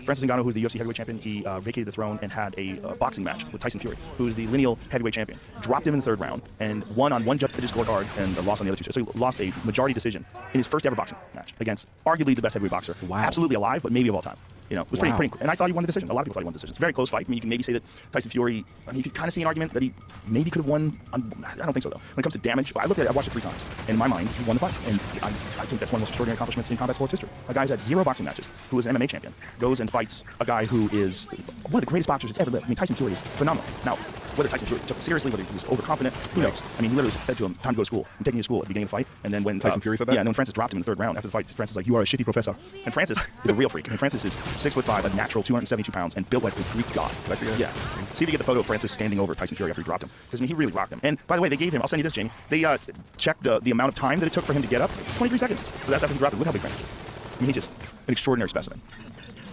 Francis Ngannou, who's the UFC heavyweight champion, he vacated the throne and had a boxing match with Tyson Fury, who's the lineal heavyweight champion. Dropped him in the 3rd round and won on one judge's scorecard and lost on the other 2. So he lost a majority decision in his first ever boxing match against arguably the best heavyweight boxer. Wow. Absolutely alive, but maybe of all time. You know, it was pretty, and I thought he won the decision. A lot of people thought he won the decision. It's a very close fight. I mean, you can maybe say that Tyson Fury, I mean, you could kind of see an argument that he maybe could have won. I don't think so, though. When it comes to damage, I watched it 3 times. And in my mind, he won the fight. And I think that's one of the most extraordinary accomplishments in combat sports history. A guy who's had 0 boxing matches, who is an MMA champion, goes and fights a guy who is one of the greatest boxers that's ever lived. I mean, Tyson Fury is phenomenal. Now, whether Tyson Fury took it seriously, whether he was overconfident, who knows? I mean, he literally said to him, time to go to school. I'm taking you to school at the beginning of the fight. And then when Tyson Fury said that? Yeah, and then when Francis dropped him in the 3rd round after the fight, Francis was like, you are a shitty professor. And Francis is a real freak. I mean, Francis is 6'5", a natural 272 pounds, and built like a Greek god. Did I see that? Yeah. See if you get the photo of Francis standing over Tyson Fury after he dropped him. Because, I mean, he really rocked him. And, by the way, they gave him, I'll send you this, Jamie, they checked the amount of time that it took for him to get up, 23 seconds. So that's after he dropped him. Look how big Francis is. I mean, he's just an extraordinary specimen.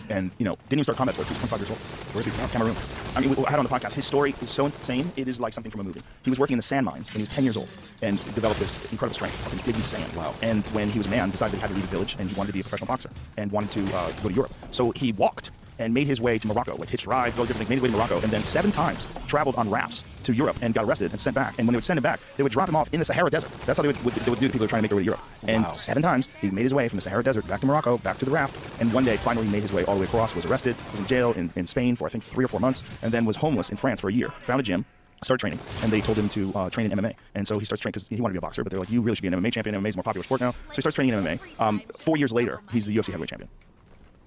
And, you know, didn't even start combat sports. He was 25 years old. Where is he from? Cameroon. I mean, I had on the podcast, his story is so insane, it is like something from a movie. He was working in the sand mines when he was 10 years old and developed this incredible strength up in digging sand. Wow. And when he was a man, decided that he had to leave his village and he wanted to be a professional boxer and wanted to go to Europe. So he walked and made his way to Morocco, like hitched rides, all different things, made his way to Morocco, and then 7 times traveled on rafts to Europe and got arrested and sent back. And when they would send him back, they would drop him off in the Sahara Desert. That's how they would do to people who are trying to make their way to Europe. And 7 times he made his way from the Sahara Desert back to Morocco, back to the raft, and one day finally made his way all the way across, was arrested, was in jail in Spain for I think 3 or 4 months, and then was homeless in France for a year. Found a gym, started training, and they told him to train in MMA. And so he starts training because he wanted to be a boxer, but they're like, you really should be an MMA champion. MMA is a more popular sport now. So he starts training in MMA. 4 years later, he's the UFC heavyweight champion.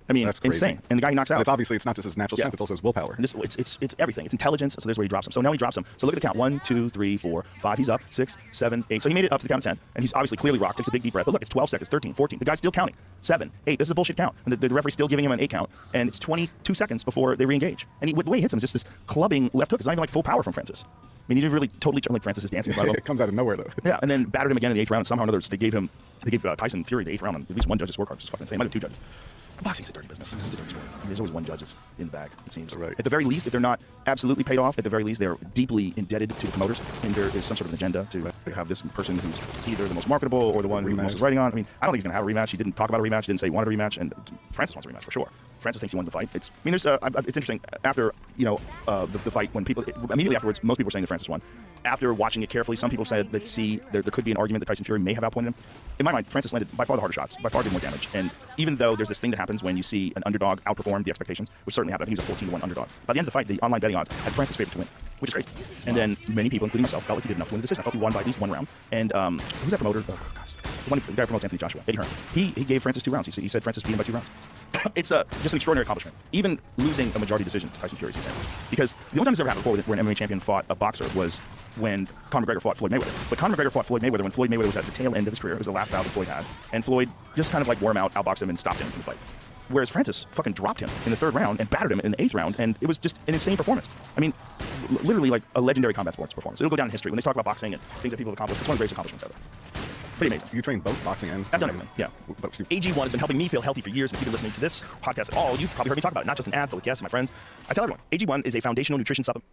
I mean, that's insane. And the guy he knocks out. And it's obviously, it's not just his natural strength, it's also his willpower. And it's everything. It's intelligence. So there's where he drops him. So now he drops him. So look at the count. 1, 2, 3, 4, 5. He's up. 6, 7, 8. So he made it up to the count of 10. And he's obviously clearly rocked. Takes a big deep breath. But look, it's 12 seconds, 13, 14. The guy's still counting. 7, 8. This is a bullshit count. And the referee's still giving him an 8 count. And it's 22 seconds before they re-engage. And the way he hits him is just this clubbing left hook. It's not even like full power from Francis. I mean, he didn't really totally like Francis is dancing in front of him. It comes out of nowhere, though. Yeah, and then battered him again in the 8th round. And somehow or another, they gave Tyson Fury the 8th round on at least one judge's scorecard, which is fucking insane. Might have 2 judges. Boxing's a dirty business. It's a dirty sport. I mean, there's always one judge that's in the bag, it seems. Right. At the very least, if they're not absolutely paid off, at the very least, they're deeply indebted to the promoters, and there is some sort of agenda to have this person who's either the most marketable or the one who most is writing on. I mean, I don't think he's going to have a rematch. He didn't talk about a rematch. Didn't say he wanted a rematch, and Francis wants a rematch for sure. Francis thinks he won the fight. It's interesting. After the fight, when people immediately afterwards, most people were saying that Francis won. After watching it carefully, some people said that there could be an argument that Tyson Fury may have outpointed him. In my mind, Francis landed by far the harder shots, by far did more damage. And even though there's this thing that happens when you see an underdog outperform the expectations, which certainly happened, I think he was a 14-1 underdog. By the end of the fight, the online betting odds had Francis favored to win, which is crazy. And then many people, including myself, felt like he did enough to win the decision. I felt he won by at least 1 round. And who's that promoter? Oh, gosh. The guy who promotes Anthony Joshua, Eddie Hearn. He gave Francis 2 rounds. He said Francis beat him by 2 rounds. It's just an extraordinary accomplishment. Even losing a majority decision to Tyson Fury is insane. Because the only time this ever happened before where an MMA champion fought a boxer was when Conor McGregor fought Floyd Mayweather. But Conor McGregor fought Floyd Mayweather when Floyd Mayweather was at the tail end of his career. It was the last bout that Floyd had. And Floyd just kind of like wore him out, outboxed him, and stopped him from the fight. Whereas Francis fucking dropped him in the 3rd round and battered him in the 8th round, and it was just an insane performance. I mean, literally like a legendary combat sports performance. It'll go down in history. When they talk about boxing and things that people have accomplished, it's one of the greatest accomplishments ever. Pretty amazing. You train both boxing and... I've done everything, yeah. AG1 has been helping me feel healthy for years, and if you've been listening to this podcast at all, you've probably heard me talk about it, not just in ads, but with guests and my friends. I tell everyone, AG1 is a foundational nutrition supplement.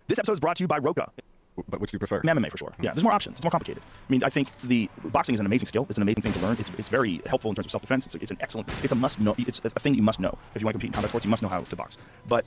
This episode is brought to you by Roka. But which do you prefer? MMA for sure. Yeah, there's more options. It's more complicated. I mean, I think the boxing is an amazing skill. It's an amazing thing to learn. It's very helpful in terms of self-defense. It's an excellent, it's a must know. It's a thing you must know. If you want to compete in combat sports, you must know how to box. But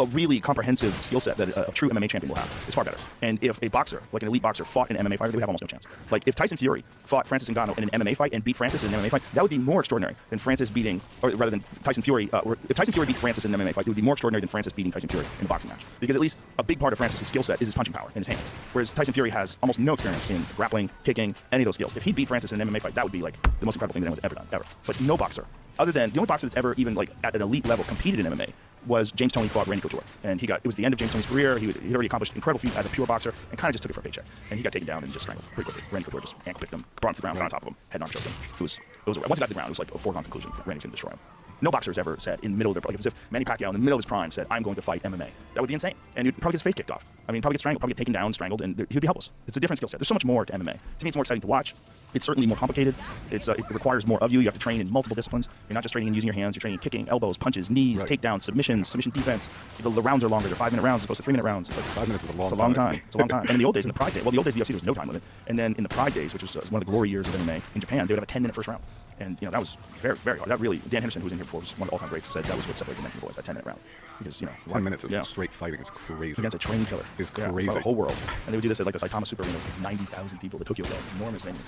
a really comprehensive skill set that a true MMA champion will have is far better. And if a boxer, like an elite boxer, fought in an MMA fight, they would have almost no chance. Like if Tyson Fury fought Francis Ngannou in an MMA fight and beat Francis in an MMA fight, that would be more extraordinary than Francis beating, or rather than Tyson Fury, or if Tyson Fury beat Francis in an MMA fight, it would be more extraordinary than Francis beating Tyson Fury in a boxing match. Because at least a big part of Francis' skill set is his punching power in his hands. Whereas Tyson Fury has almost no experience in grappling, kicking, any of those skills. If he beat Francis in an MMA fight, that would be like the most incredible thing that anyone's ever done, ever. But no boxer, other than the only boxer that's ever even like at an elite level competed in MMA, was James Toney fought Randy Couture. And it was the end of James Toney's career. He'd already accomplished incredible feats as a pure boxer and kind of just took it for a paycheck. And he got taken down and just strangled pretty quickly. Randy Couture just ankle picked him, brought him to the ground, got on top of him, head and arm choked him. Once he got to the ground, it was like a foregone conclusion for Randy to destroy him. No boxer has ever said in the middle of their, like as if Manny Pacquiao in the middle of his prime said, I'm going to fight MMA. That would be insane. And he'd probably get his face kicked off. I mean, probably get strangled, probably get taken down, strangled, and he'd be helpless. It's a different skill set. There's so much more to MMA. To me, it's more exciting to watch. It's certainly more complicated. It requires more of you. You have to train in multiple disciplines. You're not just training in using your hands. You're training in kicking, elbows, punches, knees, takedowns, submissions, submission defense. The rounds are longer. They're 5-minute rounds as opposed to 3-minute rounds. It's like 5 minutes is a long time. It's a long time. It's a long time. And in the old days, in the Pride days, well, the old days, the UFC, there was no time limit. And then in the Pride days, which was one of the glory years of MMA in Japan, they would have a 10-minute first round. And that was very, very hard. That really, Dan Henderson, who was in here before, was one of the all-time greats, said that was what separated the men from the boys, that 10-minute round. Because 10 minutes of straight fighting is crazy. Against a trained killer. It's crazy. For the whole world. And they would do this at like the Saitama Super Arena with 90,000 people, the Tokyo Dome, enormous venue.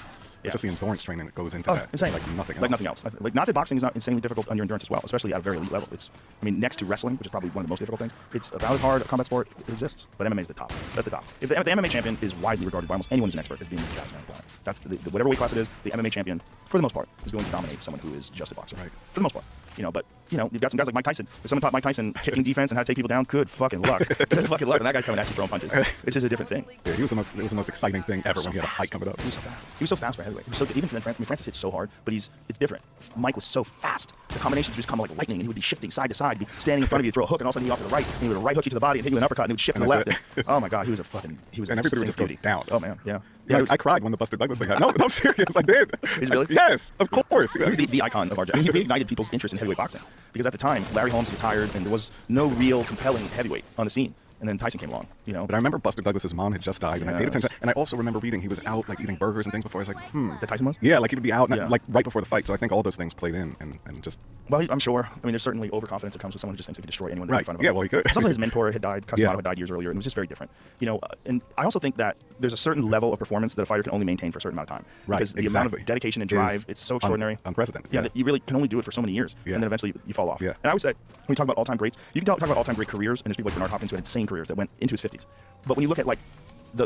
Yeah. Just the endurance training that goes into Oh, that. insane. It's like nothing else. Like nothing else. Like, not that boxing is not insanely difficult on your endurance as well, especially at a very elite level. It's, I mean, next to wrestling, which is probably one of the most difficult things, it's about as hard a combat sport it exists. But MMA is the top. That's the top. If the MMA champion is widely regarded by almost anyone who's an expert as being the best man alive. That's whatever weight class it is, the MMA champion, for the most part, is going to dominate someone who is just a boxer. Right. For the most part. You know, but, you know, you've got some guys like Mike Tyson. If someone taught Mike Tyson kicking defense and how to take people down, good fucking luck. Good fucking luck. And that guy's coming at you throwing punches. It's just a different thing. Yeah, it was the most exciting thing ever when he had a fight coming up. He was so fast. He was so fast for heavyweight. He was so good. Even for Francis, I mean, Francis hits so hard, but it's different. Mike was so fast. The combinations would just come like lightning, and he would be shifting side to side, he'd be standing in front of you, throw a hook, and all of a sudden he'd off to the right, and he would right hook you to the body and hit you with an uppercut, and he would shift to the left. And, oh my God, he was And everybody would just go down. Oh man, yeah. Yeah, I cried when the Buster Douglas thing happened. No, I'm serious. I did. Did you really? Yes, of course. He was the icon of our generation. I mean, he reignited people's interest in heavyweight boxing because at the time Larry Holmes retired, and there was no real compelling heavyweight on the scene. And then Tyson came along, you know. But I remember Buster Douglas's mom had just died, and I paid attention. And I also remember reading he was out like eating burgers and things before. I was like, That Tyson was? Yeah, like he would be out Yeah. like right before the fight. So I think all those things played in and just. Well, I'm sure. I mean, there's certainly overconfidence that comes with someone who just thinks they can destroy anyone in Right. front of him. Yeah, well, he could. It's also his mentor had died. Customado Yeah. had died years earlier, and it was just very different. You know, and I also think that there's a certain level of performance that a fighter can only maintain for a certain amount of time. Right, Because the amount of dedication and drive, it's so extraordinary. Unprecedented. Yeah, that you really can only do it for so many years, Yeah. and then eventually you fall off. Yeah. And I would say, when we talk about all-time greats, you can talk about all-time great careers, and there's people like Bernard Hopkins who had insane careers that went into his 50s. But when you look at like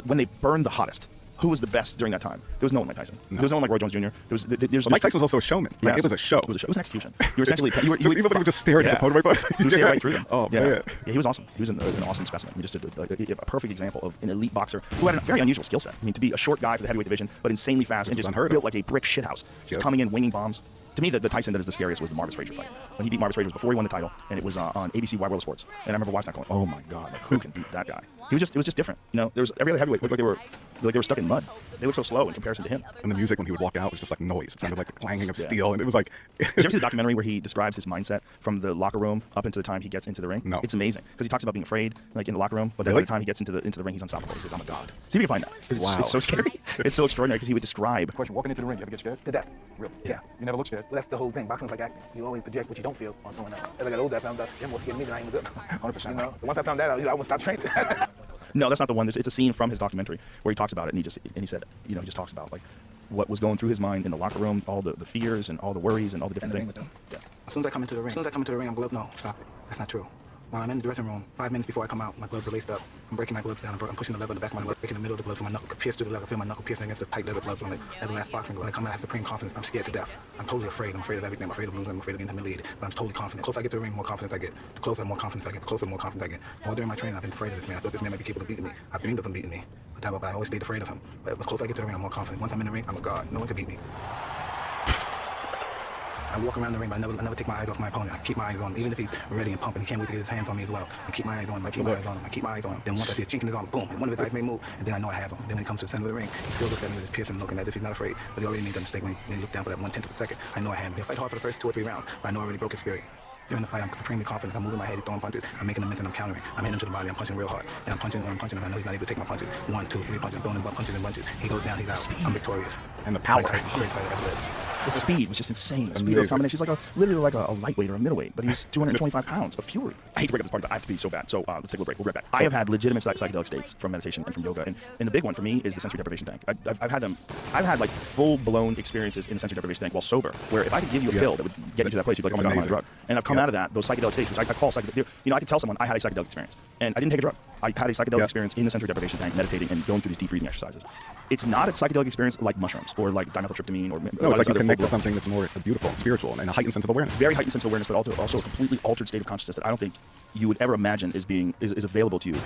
when they burned the hottest, who was the best during that time? There was no one like Tyson. No. There was no one like Roy Jones Jr. There's Mike Tyson was also a showman. Like, Yes. it was a show. It was a show. It was an execution. You were essentially Just even when he would just stare at his opponent right by. He would stare right through them. Oh yeah. man. Yeah, he was awesome. He was an awesome specimen. He just did a perfect example of an elite boxer who had a very unusual skill set. I mean, to be a short guy for the heavyweight division, but insanely fast and just unheard of. built like a brick shithouse, just Yep. coming in, winging bombs. To me, the Tyson that is the scariest was the Marvis Frazier fight. When he beat Marvis Frazier, it was before he won the title, and it was on ABC Wide World of Sports. And I remember watching that going, oh my God, like, who can beat that guy? It was just different. You know, there was every other heavyweight looked like they were stuck in mud. They looked so slow in comparison to him. And the music when he would walk out was just like noise. It sounded like the clanging of Yeah. steel, and it was like. Did you ever see the documentary where he describes his mindset from the locker room up into the time he gets into the ring? No. It's amazing because he talks about being afraid, like in the locker room, but then Really? by the time he gets into the ring, he's unstoppable. He says, "I'm a god." See if you can find that because Wow. it's so scary. It's so extraordinary because he would describe. Question: walking into the ring, you ever get scared? To death. Really? Yeah. You never look scared? Well, that's the whole thing. Boxing's like acting. You always project what you don't feel on someone else. As I got older, I found out they're more scared of me than I am of them. 100%. You know? So once I found that out, I wouldn't stop training. No, that's not the one. It's a scene from his documentary where he talks about it, and he said, you know, he just talks about like what was going through his mind in the locker room, all the fears and all the worries and all the different And the things. ring with them. Yeah. As soon as I come into the ring, I'm gloved. No, stop it. That's not true. While I'm in the dressing room, 5 minutes before I come out, my gloves are laced up. I'm breaking my gloves down. I'm pushing the lever in the back of my glove, breaking the middle of the glove, so my knuckle pierced through the leather. I feel my knuckle piercing against the tight leather gloves on the last boxing glove. When I come out, I have supreme confidence. I'm scared to death. I'm totally afraid. I'm afraid of everything. I'm afraid of losing. I'm afraid of being humiliated. But I'm totally confident. The closer I get to the ring, the more confidence I get. The closer, the more confidence I get. The closer, the more confidence I get. All during my training, I've been afraid of this man. I thought this man might be capable of beating me. I've dreamed of him beating me. But I always stayed afraid of him. But the closer I get to the ring, I'm more confident. Once I'm in the ring, I'm a god. No one can beat me. I walk around the ring, but I never take my eyes off my opponent. I keep my eyes on him, even if he's ready and pumping. He can't wait to get his hands on me as well. I keep my eyes on him. I keep my eyes on him. I keep my eyes on him. Then once I see a chink in his arm, boom, and one of his eyes may move, and then I know I have him. Then when he comes to the center of the ring, he still looks at me with his piercing look, and as if he's not afraid. But he already made that mistake when he looked down for that 1/10 of a second. I know I had him. He'll fight hard for the first 2 or 3 rounds, but I know I already broke his spirit. During the fight, I'm supremely confident. I'm moving my head, throwing punches. I'm making a miss and I'm countering. I'm hitting him to the body. I'm punching real hard. And I'm punching and I know he's not able to take my punches. 1, 2, 3 punches, throwing him punches and bunches. He goes down, he's out. I'm victorious. And the power. Great fight I've lived. The speed was just insane. The speed of Amazing. those combinations. He's like literally like a lightweight or a middleweight, but he's 225 pounds of fury. I hate to break up this part, but I have to be so bad. So let's take a little break. We'll be right back. I have had legitimate psychedelic states from meditation and from yoga, and the big one for me is the sensory deprivation tank. I've had them. I've had like full-blown experiences in the sensory deprivation tank while sober, where if I could give you a pill that would get you to that place, you'd be like, oh my God, I'm on a Amazing. drug. And I've come out of that, those psychedelic states, which I call psychedelic. You know, I could tell someone I had a psychedelic experience, and I didn't take a drug. I had a psychedelic experience in the sensory deprivation tank, meditating and going through these deep breathing exercises. It's not a psychedelic experience like mushrooms or like dimethyltryptamine or No, it's like you other connect to full-blown- something that's more beautiful and spiritual and a heightened sense of awareness. very heightened sense of awareness, but also a completely altered state of consciousness that I don't think you would ever imagine is available to you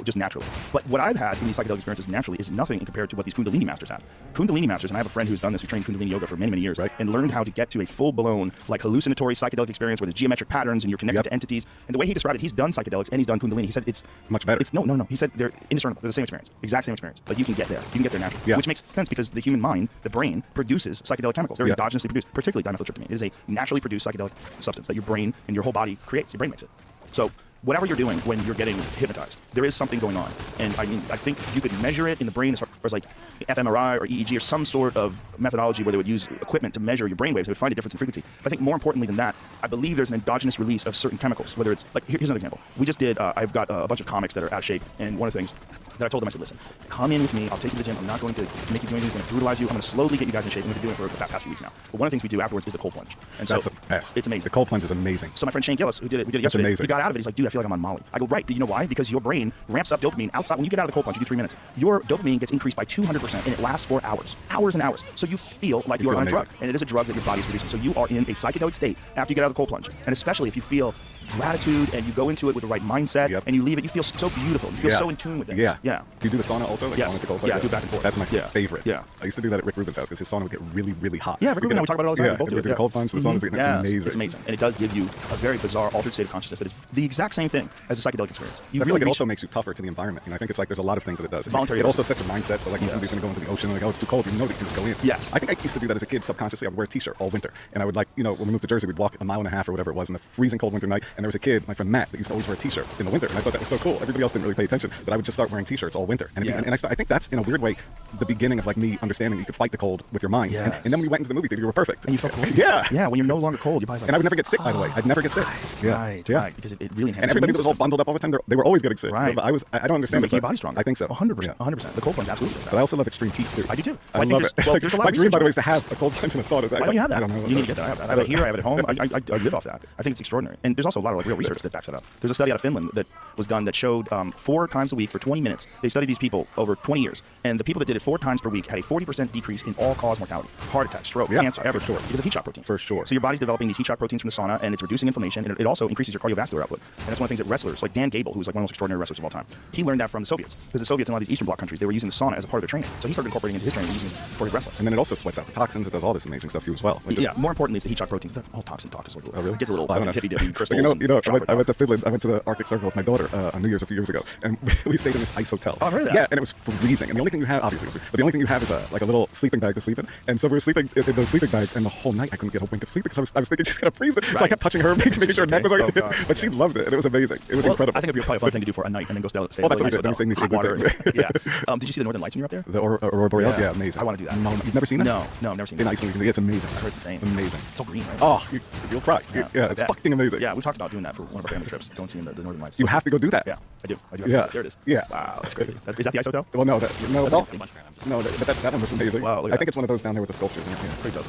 just naturally. But what I've had in these psychedelic experiences naturally is nothing compared to what these Kundalini masters have. Kundalini masters, and I have a friend who's done this, who trained Kundalini yoga for many, many years, Right. and learned how to get to a full-blown, like hallucinatory psychedelic experience where there's geometric patterns and you're connected Yep. to entities. And the way he described it, he's done psychedelics and he's done Kundalini. He said it's Much better. It's no. He said they're indiscernible. They're the same experience, exact same experience. But you can get there. You can get there naturally, Yeah. which makes sense because the human mind, the brain, produces psychedelic chemicals. They're Yeah. endogenously produced, particularly dimethyltryptamine. It is a naturally produced psychedelic substance that your brain and your whole body creates. Your brain makes it. So whatever you're doing when you're getting hypnotized, there is something going on. And I mean, I think you could measure it in the brain as far as like fMRI or EEG or some sort of methodology where they would use equipment to measure your brainwaves. They would find a difference in frequency. But I think more importantly than that, I believe there's an endogenous release of certain chemicals, whether it's like, here's another example. We just did, I've got a bunch of comics that are out of shape, and one of the things that I told them, I said, listen, come in with me. I'll take you to the gym. I'm not going to make you do anything that's going to brutalize you. I'm going to slowly get you guys in shape. We've been doing it for the past few weeks now. But one of the things we do afterwards is the cold plunge. And That's so the best. it's amazing. The cold plunge is amazing. So my friend Shane Gillis, we did it That's yesterday, amazing. he got out of it. He's like, dude, I feel like I'm on Molly. I go, right. Do you know why? Because your brain ramps up dopamine outside. When you get out of the cold plunge, you do 3 minutes. Your dopamine gets increased by 200%, and it lasts for hours. Hours and hours. So you feel like you're on a drug. And it is a drug that your body is producing. So you are in a psychedelic state after you get out of the cold plunge. And especially if you feel gratitude and you go into it with the right mindset and you leave it, you feel so beautiful. You feel so in tune with things. Yeah. Yeah. Do you do the sauna also? Like Yes. sauna to cold plunge? Yeah, I do back and forth. That's my Yeah. favorite. Yeah. I used to do that at Rick Rubin's house because his sauna would get really, really hot. Yeah, Rick Rubin and I talk about it all the time. Yeah, We both do we it. do the cold plunge, the saunas, and it's amazing. It's amazing. And it does give you a very bizarre, altered state of consciousness that is the exact same thing as a psychedelic experience. You I feel like it reach- also makes you tougher to the environment. You know, I think it's like there's a lot of things that it does. Voluntary It also sets a mindset. So like when somebody's going to go into the ocean, like, oh, it's too cold, you know that you can just go in. Yes. I think I used to do that as a kid subconsciously. I would wear a t-shirt all winter. And I would like, you know, when we moved to Jersey, we'd walk a mile and a half or whatever it was in a freezing cold winter night. And there was a kid, my friend Matt, that used to always wear a t-shirt in the winter. And I thought that was so cool. Everybody else didn't really pay attention. But I would just start wearing t-shirts all winter. And, I think that's, in a weird way, the beginning of like me understanding that you could fight the cold with your mind. Yes. And then when we went into the movie theater, you were perfect. And you felt great. Yeah. Yeah, when you're no longer cold, your body's like... And I would never get sick, by the way. I'd never get sick. Right, because it really enhances And everybody your that was all immune bundled up all the time, they were always getting sick. Right. But I don't understand making it. your body stronger. I think so. 100%. Yeah. 100%. The cold plunge absolutely does that. But I also love extreme heat too. I do too. I think love there's- it. well, there's a lot My of dream, by research the way, is to have a cold plunge in a sauna. Why don't you have that? I don't know. You need to get that. I have that. I have it here. I have it at home. I live off that. I think it's extraordinary. And there's also a lot of like real research that backs that up. There's a study out of Finland that was done that showed 4 times a week for 20 minutes. They studied these people over 20 years, and the people that did it 4 times per week had a 40% decrease in all-cause mortality, heart attack, stroke, cancer, for everything, sure. because of heat shock protein. For sure. So your body's developing these heat shock proteins from the sauna, and it's reducing inflammation, and it also increases your cardiovascular output. And that's one of the things that wrestlers, like Dan Gable, who's like one of the most extraordinary wrestlers of all time, he learned that from the Soviets, because the Soviets and a lot of these Eastern Bloc countries, they were using the sauna as a part of their training. So he started incorporating into his training using it for his wrestling. And then it also sweats out the toxins. It does all this amazing stuff too as well. Yeah, more importantly, it's the heat shock proteins. The whole toxin talk is like, Oh, really? It gets a little I don't know. hippy-dippy crystals. You know, and I went to Finland. I went to the Arctic Circle with my daughter on New Year's a few years ago, and we stayed in this ice hotel. Oh, I've heard of that. Yeah, and it was freezing. And the only thing you have, obviously, but the only thing you have is like a little sleeping bag to sleep in. And so we were sleeping in those sleeping bags, and the whole night I couldn't get a wink of sleep because I was thinking she's gonna freeze it. So I kept touching her, making sure her neck was okay. Oh, God. But she loved it, and it was amazing. It was incredible. I think it'd be probably a fun thing to do for a night and then go stay Oh, that's what we at did. Then we stayed in these hot water. things. Yeah. Did you see the Northern Lights when you were up there? The Aurora Borealis, yeah, amazing. I want to do that. No, you've never seen that? No, I've never seen In that. Iceland, it's amazing. I heard it's insane. Amazing. It's all green, right? Oh, you'll cry. Yeah, it's fucking amazing. Yeah, we've talked about doing that for one of our family trips. Go and see the Northern Lights. You have to go do that. Yeah, I do. Yeah. There it is. Yeah. Wow, that's crazy. Is that the ice hotel? Well, no, that's all. Pretty much, man. No, but that one was amazing. Wow, look at I think that. it's one of those down there with the sculptures in it. Yeah. Pretty dope.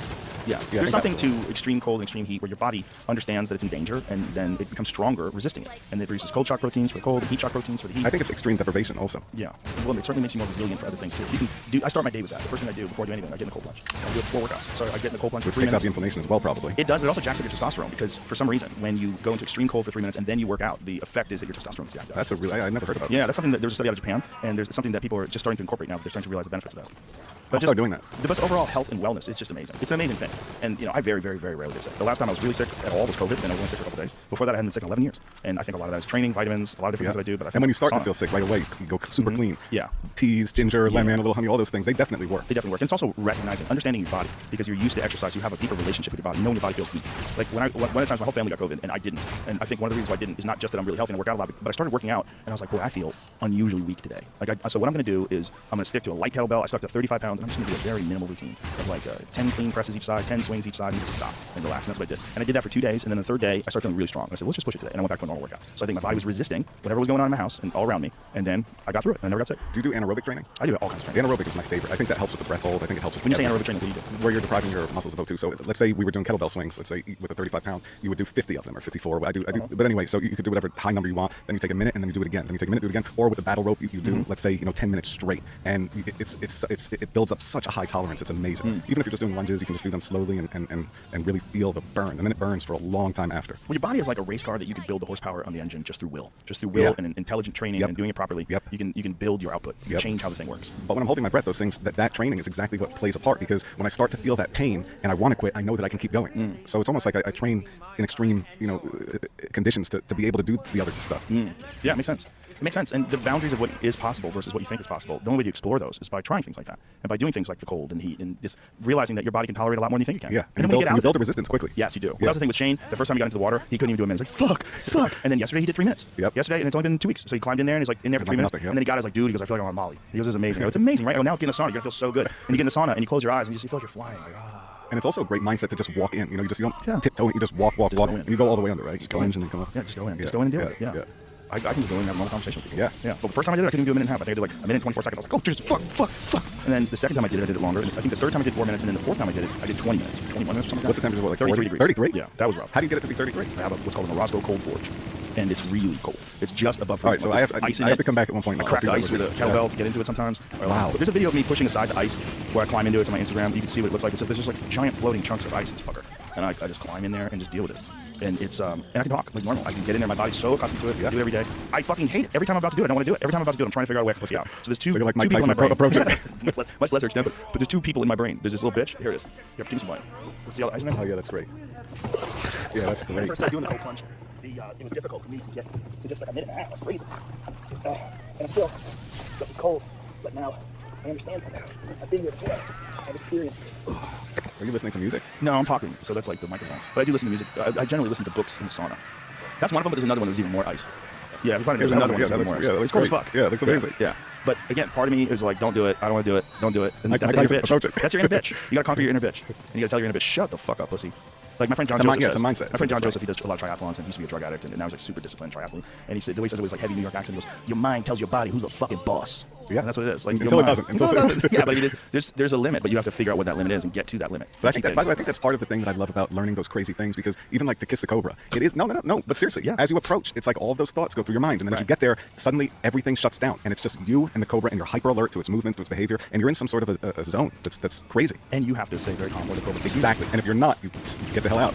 Yeah, I there's think something that's- to extreme cold and extreme heat where your body understands that it's in danger, and then it becomes stronger resisting it. And it produces cold shock proteins for the cold and heat shock proteins for the heat. I think it's extreme deprivation also. Yeah, well, it certainly makes you more resilient for other things too. You can do. I start my day with that. The first thing I do before I do anything, I get in the cold plunge. I do 4 workouts. So I get in the cold plunge for Which 3 takes out minutes. the inflammation as well, probably. It does, but it also jacks up your testosterone because for some reason, when you go into extreme cold for 3 minutes and then you work out, the effect is that your testosterone is jacked up. That's a really, I never heard about Yeah, this. that's something that there's a study out of Japan, and there's something that people are just starting to incorporate now. They're starting to realize the benefits of that. But I'll start doing that. The best overall health and wellness is just amazing. It's an amazing thing. And you know, I very, very, very rarely get sick. The last time I was really sick at all was COVID, and I was only sick for a couple days. Before that, I hadn't been sick in 11 years. And I think a lot of that is training, vitamins, a lot of different things that I do. But I think And when you start to sauna, feel sick right away, you go super clean. Yeah. Teas, ginger, lemon, a little honey, all those things, they definitely work. They definitely work. And it's also recognizing, understanding your body, because you're used to exercise. You have a deeper relationship with your body. You know when your body feels weak. Like one of the times my whole family got COVID, and I didn't. And I think one of the reasons why I didn't is not just that I'm really healthy and I work out a lot, but I started working out, and I was like, boy, I feel unusually weak today. So what I'm going to do is I'm going to stick to a light kettlebell. I stuck to 35 pounds, and I'm just going to do a very minimal routine of like 10 clean presses each side, 10 swings each side, and just stop and relax. And that's what I did. And I did that for 2 days, and then the third day, I started feeling really strong. And I said, let's just push it today. And I went back to a normal workout. So I think my body was resisting whatever was going on in my house and all around me. And then I got through it, and I never got sick. Do you do anaerobic training? I do all kinds of training. Anaerobic is my favorite. I think that helps with the breath hold. I think it helps with When you say everything. anaerobic training, what do you do? Where you're depriving your muscles of O2. So let's say we were doing kettlebell swings. Let's say with a 35 pound, you would do 50 of them or 54. I do. But anyway, so you could do whatever high number you want. Then you take a minute and then you do it again. Then you take a minute, do it again. Or with the battle rope, you do let's say 10 minutes straight, and it builds up such a high tolerance. It's amazing. Even if you're just doing lunges, you can just do them slowly and really feel the burn, and then it burns for a long time after. Well, your body is like a race car that you can build the horsepower on the engine just through will. Just through will and intelligent training and doing it properly. Yep. You can build your output. You change how the thing works. But when I'm holding my breath, those things, that training is exactly what plays a part, because when I start to feel that pain and I want to quit, I know that I can keep going. So it's almost like I train in extreme, conditions to be able to do the other stuff. Yeah, it makes sense. It makes sense. And the boundaries of what is possible versus what you think is possible, the only way to explore those is by trying things like that. And by doing things like the cold and heat and just realizing that your body can tolerate a lot more than you think it can. Yeah, And then and when you get out you of build it, a resistance quickly. yes, you do. Well, Yeah. that was the thing with Shane. The first time he got into the water, he couldn't even do a minute. He's like, fuck. And then yesterday he did 3 minutes. Yep. Yesterday, and it's only been 2 weeks. So he climbed in there and he's like in there for 3 minutes. nothing, yep. And then he got his like, dude, he goes, I feel like I'm on Molly. He goes, it's amazing. It's amazing, right? Oh, now get in the sauna, you're gonna feel so good. And you get in the sauna and you close your eyes and you feel like you're flying. Like, And it's also a great mindset to just walk in. You don't Yeah. tiptoe. You just walk, Just go in. and you go all the way under, right? Just go in. and you come up. Yeah, just go in. Just go in and do it. Yeah. I can just go in and have a normal conversation with people. Yeah. Yeah. But the first time I did it, I couldn't do a minute and a half. I think I did like a minute and 24 seconds. I was like, oh, Jesus, fuck. And then the second time I did it longer. And I think the third time I did 4 minutes, and then the fourth time I did it, I did 20 minutes, 21 minutes, something like that. What's the temperature? What, like 33 40? degrees. 33? Yeah, that was rough. How do you get it to be 33? I have what's called a Morosco cold forge, and it's really cold. It's just above All right, freezing. so Like, I have to come back at one point. I crack the ice with a kettlebell to get into it sometimes. Wow. But there's a video of me pushing aside the ice where I climb into it. It's on my Instagram. You can see what it looks like. There's just like giant floating chunks of ice in this fucker. And I just climb in there and just deal with it. And it's and I can talk like normal. I can get in there. My body's so accustomed to it. I do it every day. I fucking hate it. Every time I'm about to do it, I don't want to do it. Every time I'm about to do it, I'm trying to figure out a way I can pussy out. So there's two, So you're like two Mike people in my Tyson brain. approach it. much lesser extent, but there's two people in my brain. There's this little bitch. Here it is. Here, give me some light. See all the ice in there? Oh yeah, that's great. Yeah, that's When I great. first started doing the cold plunge, it was difficult for me to get to just like a minute and a half. I was freezing. And I'm still just as cold. But now I understand. I've been here before. I've experienced it. Are you listening to music? No, I'm talking, so that's like the microphone. But I do listen to music. I generally listen to books in the sauna. That's one of them, but there's another one that's even more ice. Yeah, if you find it, there's another one that's even more ice. Yeah, It's cold as fuck. Yeah, it looks amazing. Yeah. But again, part of me is like, don't do it. I don't want to do it. Don't do it. And Mike that's the Tyson, inner approach bitch. it. That's your inner bitch. You gotta conquer your inner bitch. And you gotta tell your inner bitch, shut the fuck up, pussy. Like my friend John Joseph it's a says. mindset. My friend John That's Joseph, he does a lot of triathlons, and he used to be a drug addict, and now he's like super disciplined triathlete. And he said, the way he says it was like heavy New York accent. He goes, your mind tells your body who's the fucking boss. Yeah, and that's what it is. Like until it doesn't. Until it doesn't. Yeah, but it is. There's a limit, but you have to figure out what that limit is and get to that limit. But I think that, by the way, I think that's part of the thing that I love about learning those crazy things, because even like to kiss the cobra, it is no. But seriously, Yeah. as you approach, it's like all of those thoughts go through your mind, and then as you get there, suddenly everything shuts down, and it's just you and the cobra, and you're hyper alert to its movements, to its behavior, and you're in some sort of a zone that's crazy. And you have to stay very calm with the cobra. Exactly. And if you're not, you get the hell out.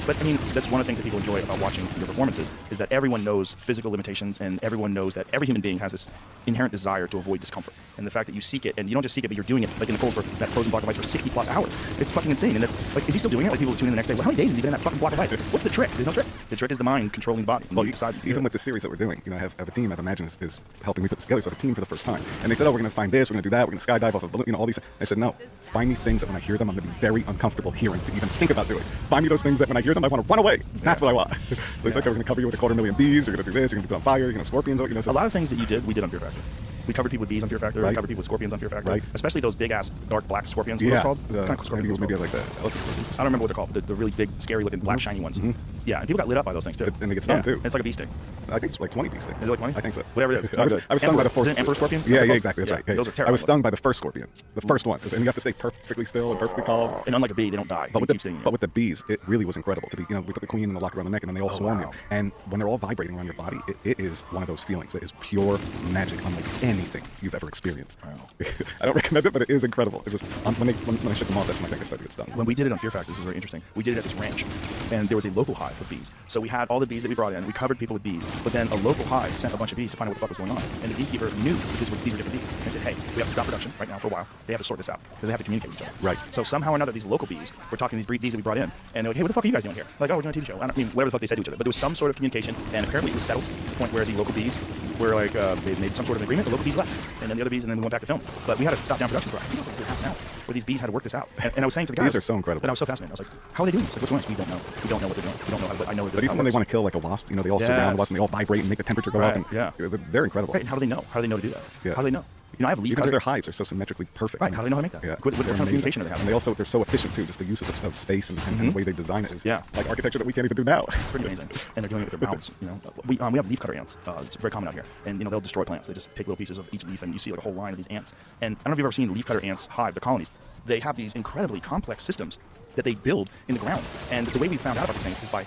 But I mean, that's one of the things that people enjoy about watching your performances is that everyone knows physical limitations, and everyone knows that every human being has this inherent desire to avoid discomfort. And the fact that you seek it, and you don't just seek it, but you're doing it like in the cold for that frozen block of ice for 60 plus hours. It's fucking insane. And that's like, is he still doing it? Like people tune in the next day. Well, how many days has he been in that fucking block of ice? What's the trick? There's no trick. The trick is the mind controlling the body. Well, you decide even with the series that we're doing, I have a team I've imagined is helping me put this together. So I have a team for the first time. And they said, oh, we're going to find this, we're going to do that, we're going to skydive off a balloon, all these. I said, no, find me things that when I hear them, I'm going to be very uncomfortable hearing to even think about doing. Find me those things that when I hear them, I want to run away. That's what I want. So it's like, we're going to cover you with 250,000 bees, you're going to do this, you're going to put on fire, you're going to scorpions, so a lot of things that you did, we did on Fear Factor. We covered people with bees on Fear Factor. Right. We covered people with scorpions on Fear Factor. Right. Especially those big ass dark black scorpions. yeah, What are those called? the, What kind of scorpions? maybe are those like the elephant scorpions. I don't remember what they're called. The really big, scary looking black shiny ones. Yeah, and people got lit up by those things too. And they get stung, Yeah, too. It's like a bee sting. I think it's like 20 bee stings. Is it like 20? I think so. Whatever it is. I was stung by the Is it an emperor scorpion? Yeah, exactly. That's right. Yeah. Those are I terrifying. was stung by the first scorpion, the first one, and you have to stay perfectly still and perfectly calm. And unlike a bee, they don't die. But They with, keep stinging you. but with the bees, it really was incredible to be, we put the queen in the lock around the neck and then they all swarm wow. you. And when they're all vibrating around your body, it is one of those feelings. It is pure magic, unlike anything you've ever experienced. Wow. I don't recommend it, but it is incredible. It's just, when I shut them off, that's when I think I started to get stung. When we did it on Fear Factor, this was very interesting. We did it at this ranch, and there was a local hive of bees. So we had all the bees that we brought in. We covered people with bees, but then a local hive sent a bunch of bees to find out what the fuck was going on. And the beekeeper knew that these were different bees, and said, "Hey, we have to stop production right now for a while. They have to sort this out because they have to communicate with each other." Right. So somehow or another, these local bees were talking to these bees that we brought in, and they're like, "Hey, what the fuck are you guys doing here?" Like, "Oh, we're doing a TV show." I mean, whatever the fuck they said to each other, but there was some sort of communication, and apparently it was settled to the point where the local bees were like, they made some sort of agreement. The local bees left, and then the other bees, and then we went back to film. But we had to stop down production for I think it was like a good half an hour, where these bees had to work this out. And I was saying to the guys, Bees are so incredible. And I was so fascinated. I was like, "How are they doing this? Like, what's going on?" We don't know. We don't know what they're doing. We don't know how. But I know. But even when they want to kill like a wasp, they all surround the wasp and they all vibrate and make the temperature go up. And yeah. They're incredible. Right, and how do they know? How do they know to do that? Yeah. How do they know? I have leaf Because cutter. their hives are so symmetrically perfect. Right, how do they know how to make that? Yeah. What kind of communication do they have? And they're so efficient too. Just the use of space and the way they design it is like architecture that we can't even do now. It's pretty amazing. And they're doing it with their mouths. We have leaf cutter ants. It's very common out here. And they'll destroy plants. They just take little pieces of each leaf, and you see like a whole line of these ants. And I don't know if you've ever seen leaf cutter ants hive, the colonies. They have these incredibly complex systems that they build in the ground. And the way we found out about these things is by,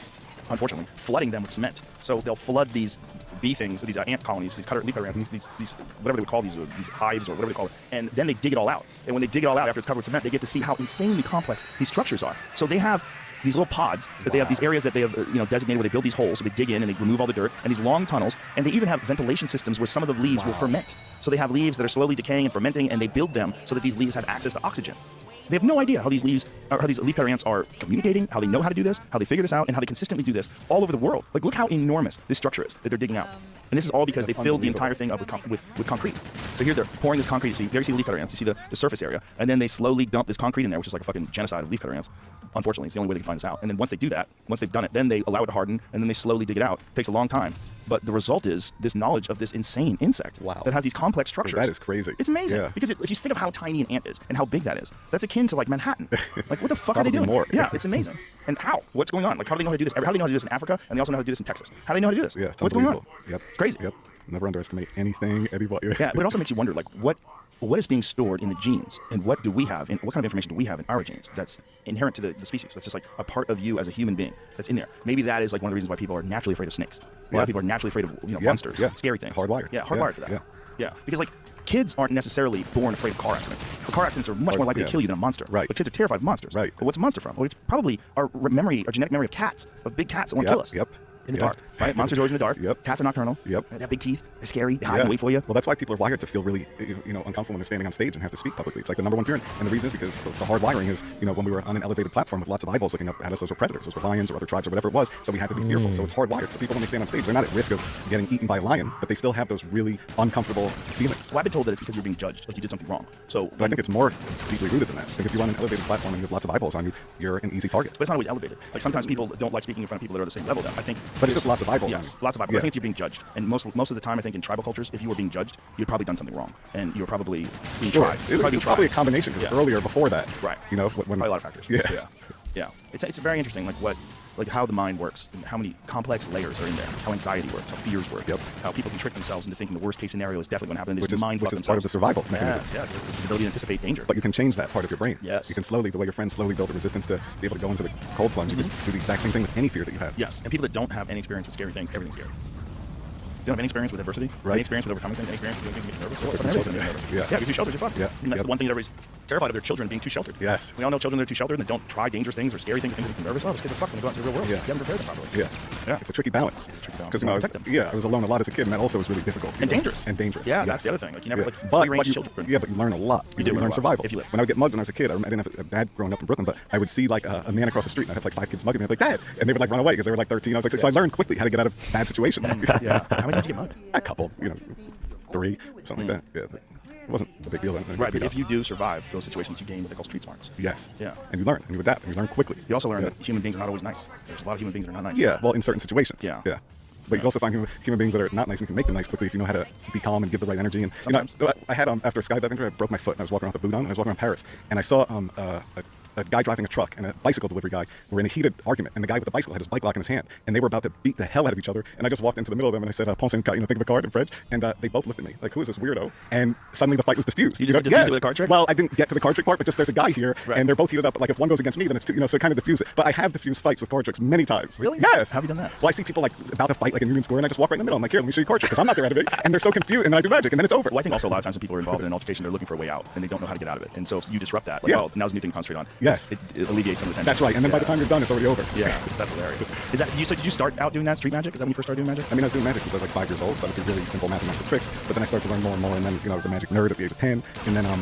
unfortunately, flooding them with cement. So they'll flood these bee things, these ant colonies, these leaf cutter ants, these whatever they would call these hives or whatever they call it, and then they dig it all out. And when they dig it all out after it's covered with cement, they get to see how insanely complex these structures are. So they have these little pods that they have, these areas that they have designated where they build these holes, so they dig in and they remove all the dirt, and these long tunnels, and they even have ventilation systems where some of the leaves will ferment. So they have leaves that are slowly decaying and fermenting, and they build them so that these leaves have access to oxygen. They have no idea how these leaf cutter ants are communicating, how they know how to do this, how they figure this out, and how they consistently do this all over the world. Like, look how enormous this structure is that they're digging out. And this is all because they filled the entire thing up with concrete. So here's they're pouring this concrete. So there you see leaf cutter ants. You see the surface area. And then they slowly dump this concrete in there, which is like a fucking genocide of leaf cutter ants. Unfortunately, it's the only way they can find this out. And then once they do that, once they've done it, then they allow it to harden, and then they slowly dig it out. It takes a long time. But the result is this knowledge of this insane insect that has these complex structures. That is crazy. It's amazing. Yeah. Because if you think of how tiny an ant is and how big that is, that's akin to like Manhattan. Like, what the fuck are they doing? More. Yeah, it's amazing. And how? What's going on? Like, how do they know how to do this? How do they know how to do this in Africa? And they also know how to do this in Texas. How do they know how to do this? Yeah, it's what's going on? unbelievable. Yep. It's crazy. Yep. Never underestimate anything, anybody. Yeah, but it also makes you wonder, like, what is being stored in the genes, and what do we have, and what kind of information do we have in our genes that's inherent to the species? That's just like a part of you as a human being that's in there. Maybe that is like one of the reasons why people are naturally afraid of snakes. A lot of people are naturally afraid of monsters, scary things. Hardwired. Yeah, hardwired for that. Yeah, because like kids aren't necessarily born afraid of car accidents. Car accidents are much more likely to kill you than a monster. Right. But kids are terrified of monsters. Right. But what's a monster from? Well, it's probably our genetic memory of cats, of big cats that want to kill us. Yep. In the dark, right? Monsters are always in the dark. Yep. Cats are nocturnal. Yep. They have big teeth. They're scary. They hide and wait for you. Well, that's why people are wired to feel really, uncomfortable when they're standing on stage and have to speak publicly. It's like the number one fear. And the reason is because the hard wiring is, when we were on an elevated platform with lots of eyeballs looking up at us, those were predators, those were lions or other tribes or whatever it was. So we had to be fearful. So it's hardwired. So people, when they stand on stage, they're not at risk of getting eaten by a lion, but they still have those really uncomfortable feelings. Well, I've been told that it's because you're being judged, like you did something wrong. So, but I think it's more deeply rooted than that. Because if you're on an elevated platform and you have lots of eyeballs on you, you're an easy target. But it's not always elevated. Like sometimes people don't like speaking in front of people that are the same level. I think. But it's just lots of eyeballs. Yes, lots of eyeballs. I think you're being judged, and most of the time, I think in tribal cultures, if you were being judged, you'd probably done something wrong, and you were probably being tried. It's probably a combination. Because earlier, before that, right? When probably a lot of factors. Yeah. It's very interesting, like how the mind works, and how many complex layers are in there, how anxiety works, how fears work, how people can trick themselves into thinking the worst case scenario is definitely going to happen. Which is part of the survival mechanism. Yes, it's the ability to anticipate danger. But you can change that part of your brain. Yes. You can slowly, the way your friends slowly build a resistance to be able to go into the cold plunge, you can do the exact same thing with any fear that you have. Yes, and people that don't have any experience with scary things, everything's scary. You don't have any experience with adversity, any experience with overcoming things, any experience with doing things and getting nervous. Yeah, you're too sheltered, you're fucked. Yeah. And that's the one thing that everybody's terrified of, their children being too sheltered. Yes. We all know children that are too sheltered and that don't try dangerous things or scary things, things that make them nervous. Oh, those kids are fucked when they go out into the real world. Yeah. You haven't prepared them properly. Yeah. It's a tricky balance. Because I was alone a lot as a kid, and that also was really difficult. And dangerous. Yeah, that's the other thing. Like you never but free range children. Yeah, but you learn a lot. You do learn survival. If you live. When I would get mugged when I was a kid, I didn't have a dad growing up in Brooklyn, but I would see like a man across the street, and I'd have like 5 kids mugging me. I'd be like, Dad, and they would like run away because they were like 13. I was like 6. So I learned quickly how to get out of bad situations. Yeah. How many times did you get mugged? A couple, 3, something like that. Yeah. It wasn't a big deal then. Right, but if you do survive those situations, you gain what they call street smarts. Yes. Yeah. And you learn, and you adapt, and you learn quickly. You also learn that human beings are not always nice. There's a lot of human beings that are not nice. Yeah, well, in certain situations. Yeah. But you also find human beings that are not nice and can make them nice quickly if you know how to be calm and give the right energy. And sometimes. I had after a skydiving trip, I broke my foot and I was walking around with a boot on. And I was walking around Paris, and I saw a guy driving a truck and a bicycle delivery guy were in a heated argument, and the guy with the bicycle had his bike lock in his hand, and they were about to beat the hell out of each other. And I just walked into the middle of them and I said, "Pense un think of a card in French." And they both looked at me like, "Who is this weirdo?" And suddenly the fight was diffused. You just diffused with a card trick? Well, I didn't get to the card trick part, but just there's a guy here, and they're both heated up. Like if one goes against me, then it's two, so it kind of diffuse it. But I have diffused fights with card tricks many times. Really? Yes. How have you done that? Well, I see people like about to fight like in Union Square, and I just walk right in the middle. I'm like, "Here, let me show you a card trick," because I'm not there out of it, and they're so confused, and then I do magic, and then it's over. Well, I think also a lot of times when people are involved in an altercation, they're looking for a way out, and they don't know how to get out of it. And so if you disrupt that, like, now's a new thing to concentrate on. Yes. It alleviates some of the tension. That's right. And then by the time you're done, it's already over. Yeah, that's hilarious. So did you start out doing that street magic? Is that when you first started doing magic? I mean, I was doing magic since I was like 5 years old, so I would do really simple mathematical tricks. But then I started to learn more and more, and then I was a magic nerd at the age of 10. And then I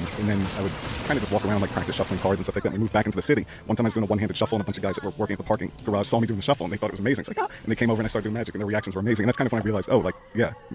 would kind of just walk around like practice shuffling cards and stuff like that. And we moved back into the city. One time I was doing a one-handed shuffle, and a bunch of guys that were working at the parking garage saw me doing the shuffle, and they thought it was amazing. It's like, and they came over and I started doing magic, and their reactions were amazing. And that's kind of when I realized,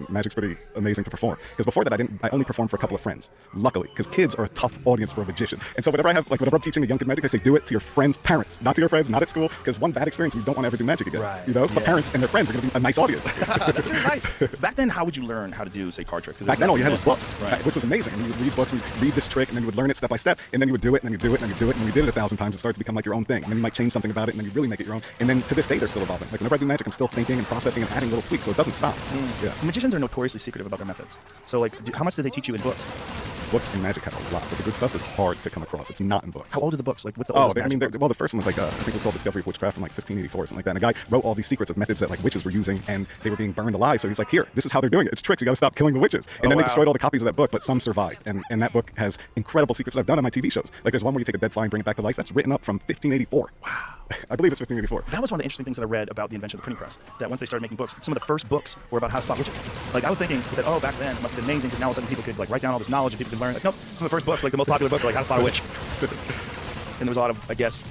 magic's pretty amazing to perform. Because before that, I only performed for a couple of friends. Luckily, because kids are a tough audience for a magician. And so whenever I'm teaching the young kid magic, I say do it to your friends' parents, not to your friends, not at school. Because one bad experience, and you don't want to ever do magic again. Right. But parents and their friends are going to be a nice audience. That's really nice. Back then, how would you learn how to do, say, card tricks? Back then, all you had was books, which was amazing. And you would read books and read this trick, and then you would learn it step by step, and then you would do it, and then you do it, and then you do it, and when you did it 1,000 times, it starts to become like your own thing. And then you might change something about it, and then you really make it your own. And then to this day, they're still evolving. Like whenever I do magic, I'm still thinking and processing and adding little tweaks, so it doesn't stop. Yeah. Magicians are notoriously secretive about their methods. So, like, how much did they teach you in books? Books in magic have a lot, but the good stuff is hard to come across. It's not in books. How old are the books? Like, what's the oldest the first one was like, I think it was called Discovery of Witchcraft from like 1584 or something like that. And a guy wrote all these secrets of methods that like witches were using, and they were being burned alive. So he's like, here, this is how they're doing it. It's tricks. You got to stop killing the witches. And then they destroyed all the copies of that book, but some survived. And that book has incredible secrets that I've done on my TV shows. Like there's one where you take a dead fly and bring it back to life. That's written up from 1584. Wow. I believe it's 1584. That was one of the interesting things that I read about the invention of the printing press. That once they started making books, some of the first books were about how to spot witches. Like I was thinking that, back then it must have been amazing because now all of a sudden people could like write down all this knowledge and people could learn. Like, nope, some of the first books, like the most popular books, are like how to spot a witch. And there was a lot of, I guess,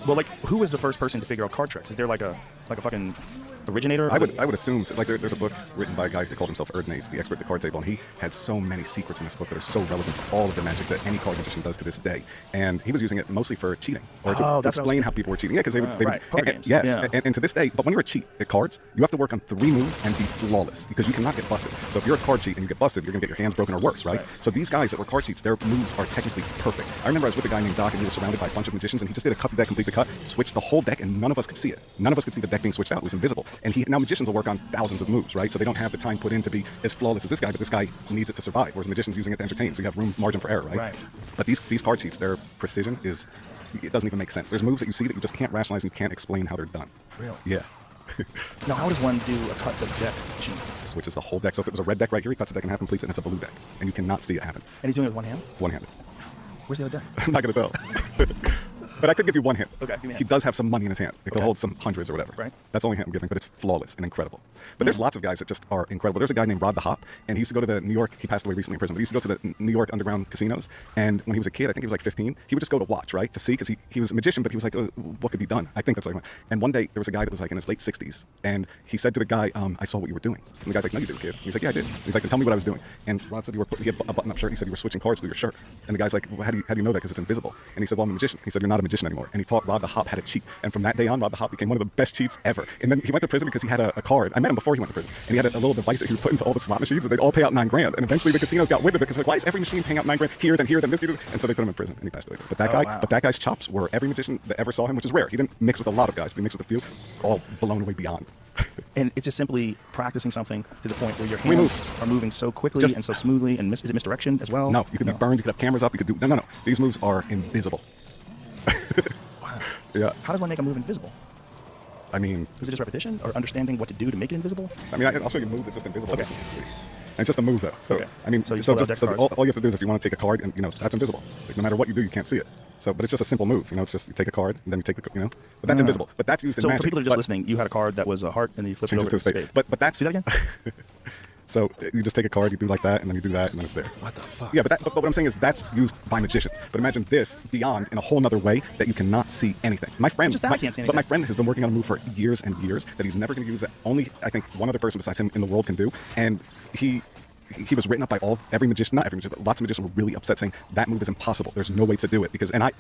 well, like who was the first person to figure out card tricks? Is there like a fucking originator? I would assume, like, there's a book written by a guy who called himself Erdnase, the expert at the card table, and he had so many secrets in this book that are so relevant to all of the magic that any card magician does to this day. And he was using it mostly for cheating, or to explain how people were cheating. Yeah, because they would, right. Poker games. Yes, Yeah. and to this day, but when you're a cheat at cards, you have to work on 3 moves and be flawless, because you cannot get busted. So if you're a card cheat and you get busted, you're going to get your hands broken or worse, right? So these guys that were card cheats, their moves are technically perfect. I remember I was with a guy named Doc, and he was surrounded by a bunch of magicians, and he just did a cut the deck, complete the cut, switched the whole deck, and none of us could see it. None of us could see the deck being switched out. It was invisible. And now magicians will work on thousands of moves, right? So they don't have the time put in to be as flawless as this guy, but this guy needs it to survive, whereas magicians using it to entertain, so you have margin for error, right? But these card cheats, their precision is, it doesn't even make sense. There's moves that you see that you just can't rationalize and you can't explain how they're done. Really? Yeah. Now, how does one do a cut the deck cheat? Switches the whole deck. So if it was a red deck right here, he cuts the deck in half, completes it, and it's a blue deck. And you cannot see it happen. And he's doing it with one hand? One-handed. Where's the other deck? I'm not going to tell. But I could give you one hint. Okay, give me a hint. He does have some money in his hand. It could hold some hundreds or whatever. Right. That's the only hint I'm giving, but it's flawless and incredible. But there's lots of guys that just are incredible. There's a guy named Rod the Hop, and he used to go to the New York, he passed away recently in prison, but he used to go to the New York underground casinos, and when he was a kid, I think he was like 15, he would just go to watch, right, to see, because he was a magician, but he was like, what could be done? I think that's what he went. And one day, there was a guy that was like in his late 60s, and he said to the guy, I saw what you were doing. And the guy's like, no, you didn't, kid. He's like, yeah, I did. He's like, then tell me what I was doing. And Rod said, he had a button-up shirt, he said you were switching cards through your shirt. And the guy's like, well, how do you know that, because it's invisible? And he said, well, I'm a magician. He said, you're not a magician anymore. And he taught Rod the Hop how to cheat. And from that day on, Rod the Hop became one of the best cheats ever. And then he went to prison because he had a card. I met him before he went to prison. And he had a little device that he would put into all the slot machines, and they'd all pay out $9,000. And eventually the casinos got wind of it, because like, why is every machine paying out $9,000 here, then this? And so they put him in prison, and he passed away. But that guy's chops were, every magician that ever saw him, which is rare. He didn't mix with a lot of guys, but he mixed with a few, all blown away beyond. And it's just simply practicing something to the point where your hands are moving so quickly and so smoothly. And is it misdirection as well? No, you could be burned. You could have cameras up. You could do no. These moves are invisible. Wow. Yeah. How does one make a move invisible? I mean, is it just repetition or understanding what to do to make it invisible? I mean, I'll show you a move that's just invisible. Okay. And it's just a move though. So I mean, all you have to do is, if you want to take a card, and that's invisible. Like, no matter what you do, you can't see it. So, but it's just a simple move. It's just you take a card and then you take the, but that's invisible. But that's used in magic. So for people that are just listening, you had a card that was a heart, and then you flipped it over to a spade. But that's see that again. So you just take a card, you do like that, and then you do that, and then it's there. What the fuck? Yeah, but what I'm saying is that's used by magicians. But imagine this beyond in a whole other way that you cannot see anything. My friend, I can't see anything. But my friend has been working on a move for years and years that he's never going to use, that only I think one other person besides him in the world can do. And he was written up by every magician, not every magician, but lots of magicians were really upset, saying that move is impossible. There's no way to do it, because I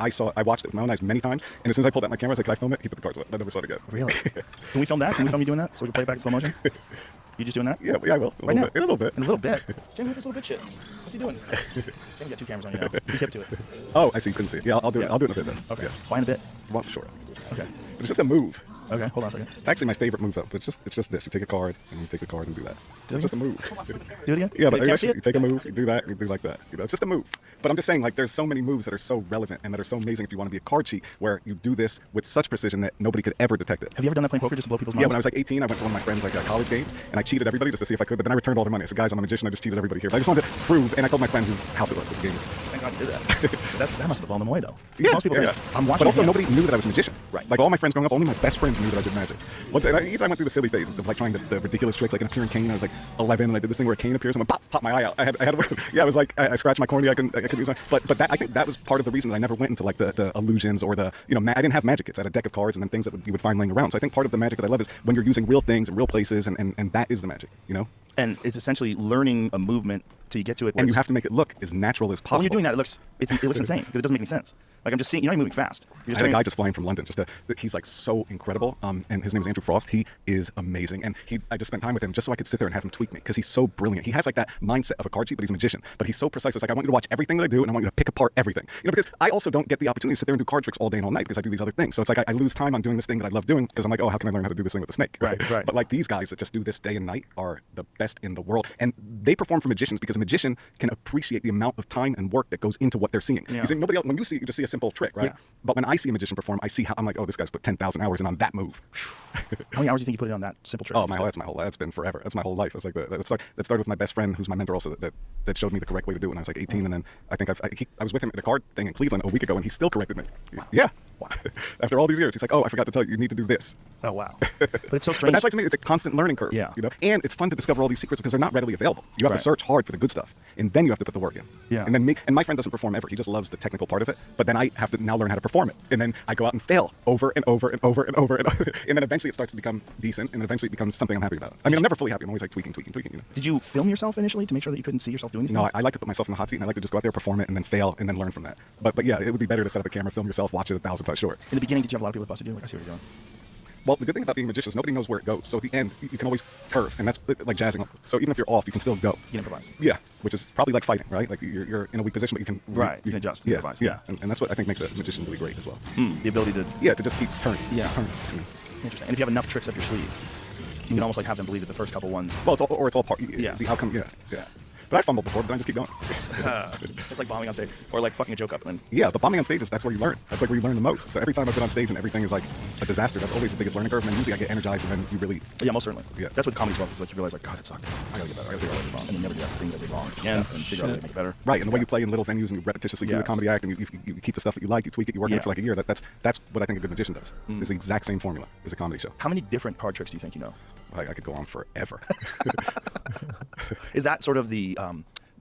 watched it with my own eyes many times, and as soon as I pulled out my camera, I was like, can I film it? He put the cards away. I never saw it again. Really? Can we film that? Can we film you doing that so we can play it back in slow motion? You just doing that? Yeah, I will. Right now? In a little bit. In a little bit. Jamie, what's this little bit shit? What's he doing? Jamie's got 2 cameras on you now. He's hip to it. Oh, I see. You couldn't see it. Yeah, I'll do it. I'll do it in a bit then. Okay. Yeah. Why in a bit? Well, sure. Okay. But it's just a move. Okay, hold on a second. It's actually my favorite move though. But it's just this. You take a card and you take the card and do that. It's just a move. Do it again? Yeah, but actually, you take a move, you do that, you do like that. It's just a move. But I'm just saying, like, there's so many moves that are so relevant and that are so amazing if you want to be a card cheat, where you do this with such precision that nobody could ever detect it. Have you ever done that playing poker just to blow people's minds? Yeah, when I was like 18, I went to one of my friends' like college games, and I cheated everybody just to see if I could. But then I returned all their money. I said, guys, I'm a magician. I just cheated everybody here. But I just wanted to prove, and I told my friend whose house it was at the games. Thank God you did that. That must have blown them away though. Yeah, most people think, I'm watching. But also, nobody knew that I was a magician. Right. Like all my friends growing up, only my best friends knew that I did magic. Even I went through the silly phase of like trying the ridiculous tricks, like an appearing cane. I was like 11, and I did this thing where a cane appears, and I went pop my eye out. I had yeah, I was like, I scratched my cornea. I couldn't use my. But that, I think that was part of the reason that I never went into like the illusions or the I didn't have magic kits. I had a deck of cards and then things that you would find laying around. So I think part of the magic that I love is when you're using real things in real places, and that is the magic. And it's essentially learning a movement till you get to it. And you have to make it look as natural as possible. When you're doing that, it looks insane because it doesn't make any sense. Like I'm just seeing, you're not even moving fast. I had a guy just flying from London. He's like so incredible. And his name is Andrew Frost. He is amazing. And I just spent time with him just so I could sit there and have him tweak me, because he's so brilliant. He has like that mindset of a card cheat, but he's a magician. But he's so precise. It's like, I want you to watch everything that I do, and I want you to pick apart everything. Because I also don't get the opportunity to sit there and do card tricks all day and all night because I do these other things. So it's like I lose time on doing this thing that I love doing because I'm like, oh, how can I learn how to do this thing with a snake? Right. But like these guys that just do this day and night are the best in the world. And they perform for magicians because a magician can appreciate the amount of time and work that goes into what they're seeing. Yeah. You see, nobody else, when you see it, you just see a simple trick, right? Yeah. But when I see a magician perform, I see how I'm like, oh, this guy's put 10,000 hours in on that move. How many hours do you think you put in on that simple trick? Oh, that's been forever. That's my whole life. It's like that started with my best friend, who's my mentor also, that showed me the correct way to do it when I was like 18. And then I think I was with him at the card thing in Cleveland a week ago, and he still corrected me. Yeah. After all these years, he's like, oh, I forgot to tell you, you need to do this. Oh wow. But it's so But strange. that's why to me it's a constant learning curve. Yeah. You know, and it's fun to discover all these secrets because they're not readily available. You have Right. to search hard for the good stuff, and then you have to put the work in. Yeah. And then my friend doesn't perform ever. He just loves the technical part of it. But then I have to now learn how to perform it, and then I go out and fail over and over and over and over and over, and then eventually it starts to become decent, and then eventually it becomes something I'm happy about. I mean, I'm never fully happy. I'm always like tweaking. You know. Did you film yourself initially to make sure that you couldn't see yourself doing these No, things? I like to put myself in the hot seat, and I like to just go out there, perform it, and then fail, and then learn from that. But yeah, it would be better to set up a camera, film yourself, watch it 1,000 times short. In the beginning, did you have a lot of people that busted you? Like, I see what you're doing. Well, the good thing about being a magician is nobody knows where it goes. So at the end, you can always curve, and that's like jazzing. So even if you're off, you can still go. You can improvise. Yeah, which is probably like fighting, right? Like you're in a weak position, but you can You can adjust. You Yeah, can improvise. yeah, and that's what I think makes a magician really great as well. The ability to. Yeah, to just keep turning. Yeah. turning. You know. Interesting. And if you have enough tricks up your sleeve, you can almost like have them believe that the first couple ones. Well, it's all part. Yes. The outcome. Yeah. But I fumbled before, but I just keep going. It's like bombing on stage or like fucking a joke up and. Yeah, but bombing on stage that's where you learn. That's like where you learn the most. So every time I've been on stage and everything is like a disaster, that's always the biggest learning curve. And then usually I get energized, and then you really. Yeah, most certainly. Yeah. That's what comedy's about. Is like you realize like, God, that sucked. I gotta get better. I gotta figure out what I did wrong, and then never do that thing that I did wrong again, and figure out a way to make it better. Right, and the way you play in little venues and you repetitiously do the Yes. comedy act, and you keep the stuff that you like, you tweak it, you work on it for like a year. That's what I think a good magician does. It's the exact same formula as a comedy show. How many different card tricks do you think you know? I could go on forever. Is that sort of the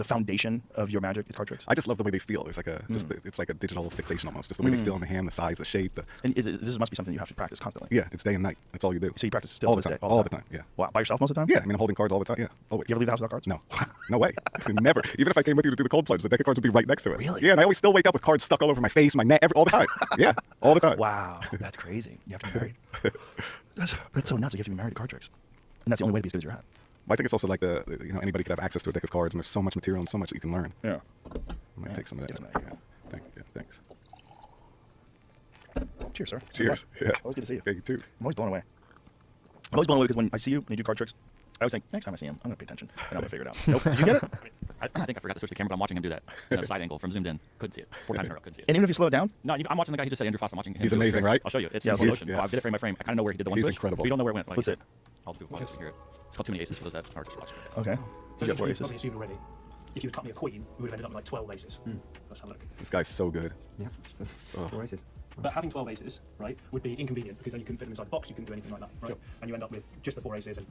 foundation of your magic? Is card tricks? I just love the way they feel. There's like it's like a digital fixation almost. Just the way they feel in the hand, the size, the shape. And this must be something you have to practice constantly. Yeah, it's day and night. That's all you do. So you practice still all to the this time. day? All the time. Yeah. Wow, by yourself most of the time? Yeah, I mean, I'm holding cards all the time. Yeah, always. You ever leave the house without cards? No, no way. Never. Even if I came with you to do the cold plunge, the deck of cards would be right next to it. Really? Yeah, and I always still wake up with cards stuck all over my face, my neck, all the time. Yeah, all the time. Wow, that's crazy. You have to be married. That's so nuts. You have to be married to card tricks, and that's the only way to be as good as you're at. Well, I think it's also like anybody could have access to a deck of cards, and there's so much material and so much that you can learn. Yeah. I might take some of that. Get some of that, Yeah, thanks. Cheers, sir. Cheers. Yeah. Always good to see you. Yeah, you too. I'm always blown away. I'm always blown away because when I see you and you do card tricks, I always think next time I see him, I'm gonna pay attention and I'm gonna figure it out. Nope. Did you get it? I think I forgot to switch the camera, but I'm watching him do that in a side angle from zoomed in. Couldn't see it. 4 times in a row, couldn't see it. And even if you slow it down, No, I'm watching the guy who just said Andrew Foss. I'm watching him. He's do a amazing, trick. right? I'll show you. It's Yeah, in slow he's- motion. Oh, I did it frame by frame. I kind of know where he did the one He's switch. incredible. We don't know where it went. Like, What's it? I'll do it. Hear it. It's called Too Many Aces for those that are just watching it. okay. So You got 4 you aces. probably assumed already, if you had cut me a queen, we would have ended up with like 12 aces. Let's have a look. This guy's so good. Yeah, just the 4 aces. But having 12 aces, right, would be inconvenient because then you couldn't fit them inside the box, you couldn't do anything like that, right? And you end up with just the 4 aces. And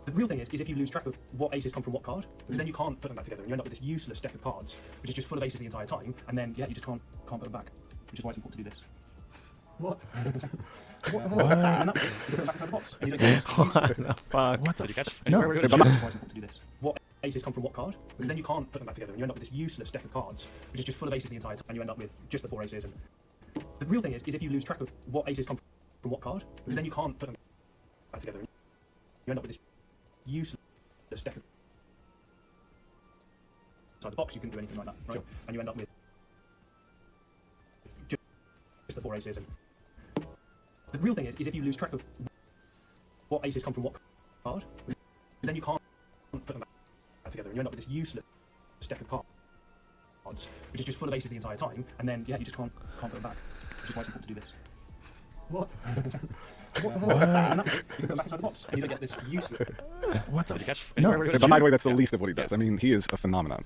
the real thing is if you lose track of what aces come from what card, because then you can't put them back together, and you end up with this useless deck of cards, which is just full of aces the entire time, and then, yeah, you just can't put them back, which is why it's important to do this. What? What? And that's it. You put them back inside the box, and you don't get this useless- Fuck. What the? Did you catch it? No. Where we Which go? is why it's important to do this. What aces come from what card? Because then you can't put them back together, and you end up with this useless deck of cards, which is just full of aces the entire time, and you end up with just the 4 aces. And the real thing is if you lose track of what aces come from what card, because then you can't put them back together, and you end up with this useless deck of inside the box. You couldn't do anything like that, right? And you end up with just the 4 aces. And the real thing is if you lose track of what aces come from what card, then you can't put them back together, and you end up with this useless deck of cards, which is just full of aces the entire time, and then, yeah, you just can't put them back, which is why it's important to do this. What? And that's it. You put them back inside the box, and you don't get this useless... What the? Did you catch? No. Where we go? But by the way, that's the least of what he does. I mean, he is a phenomenon.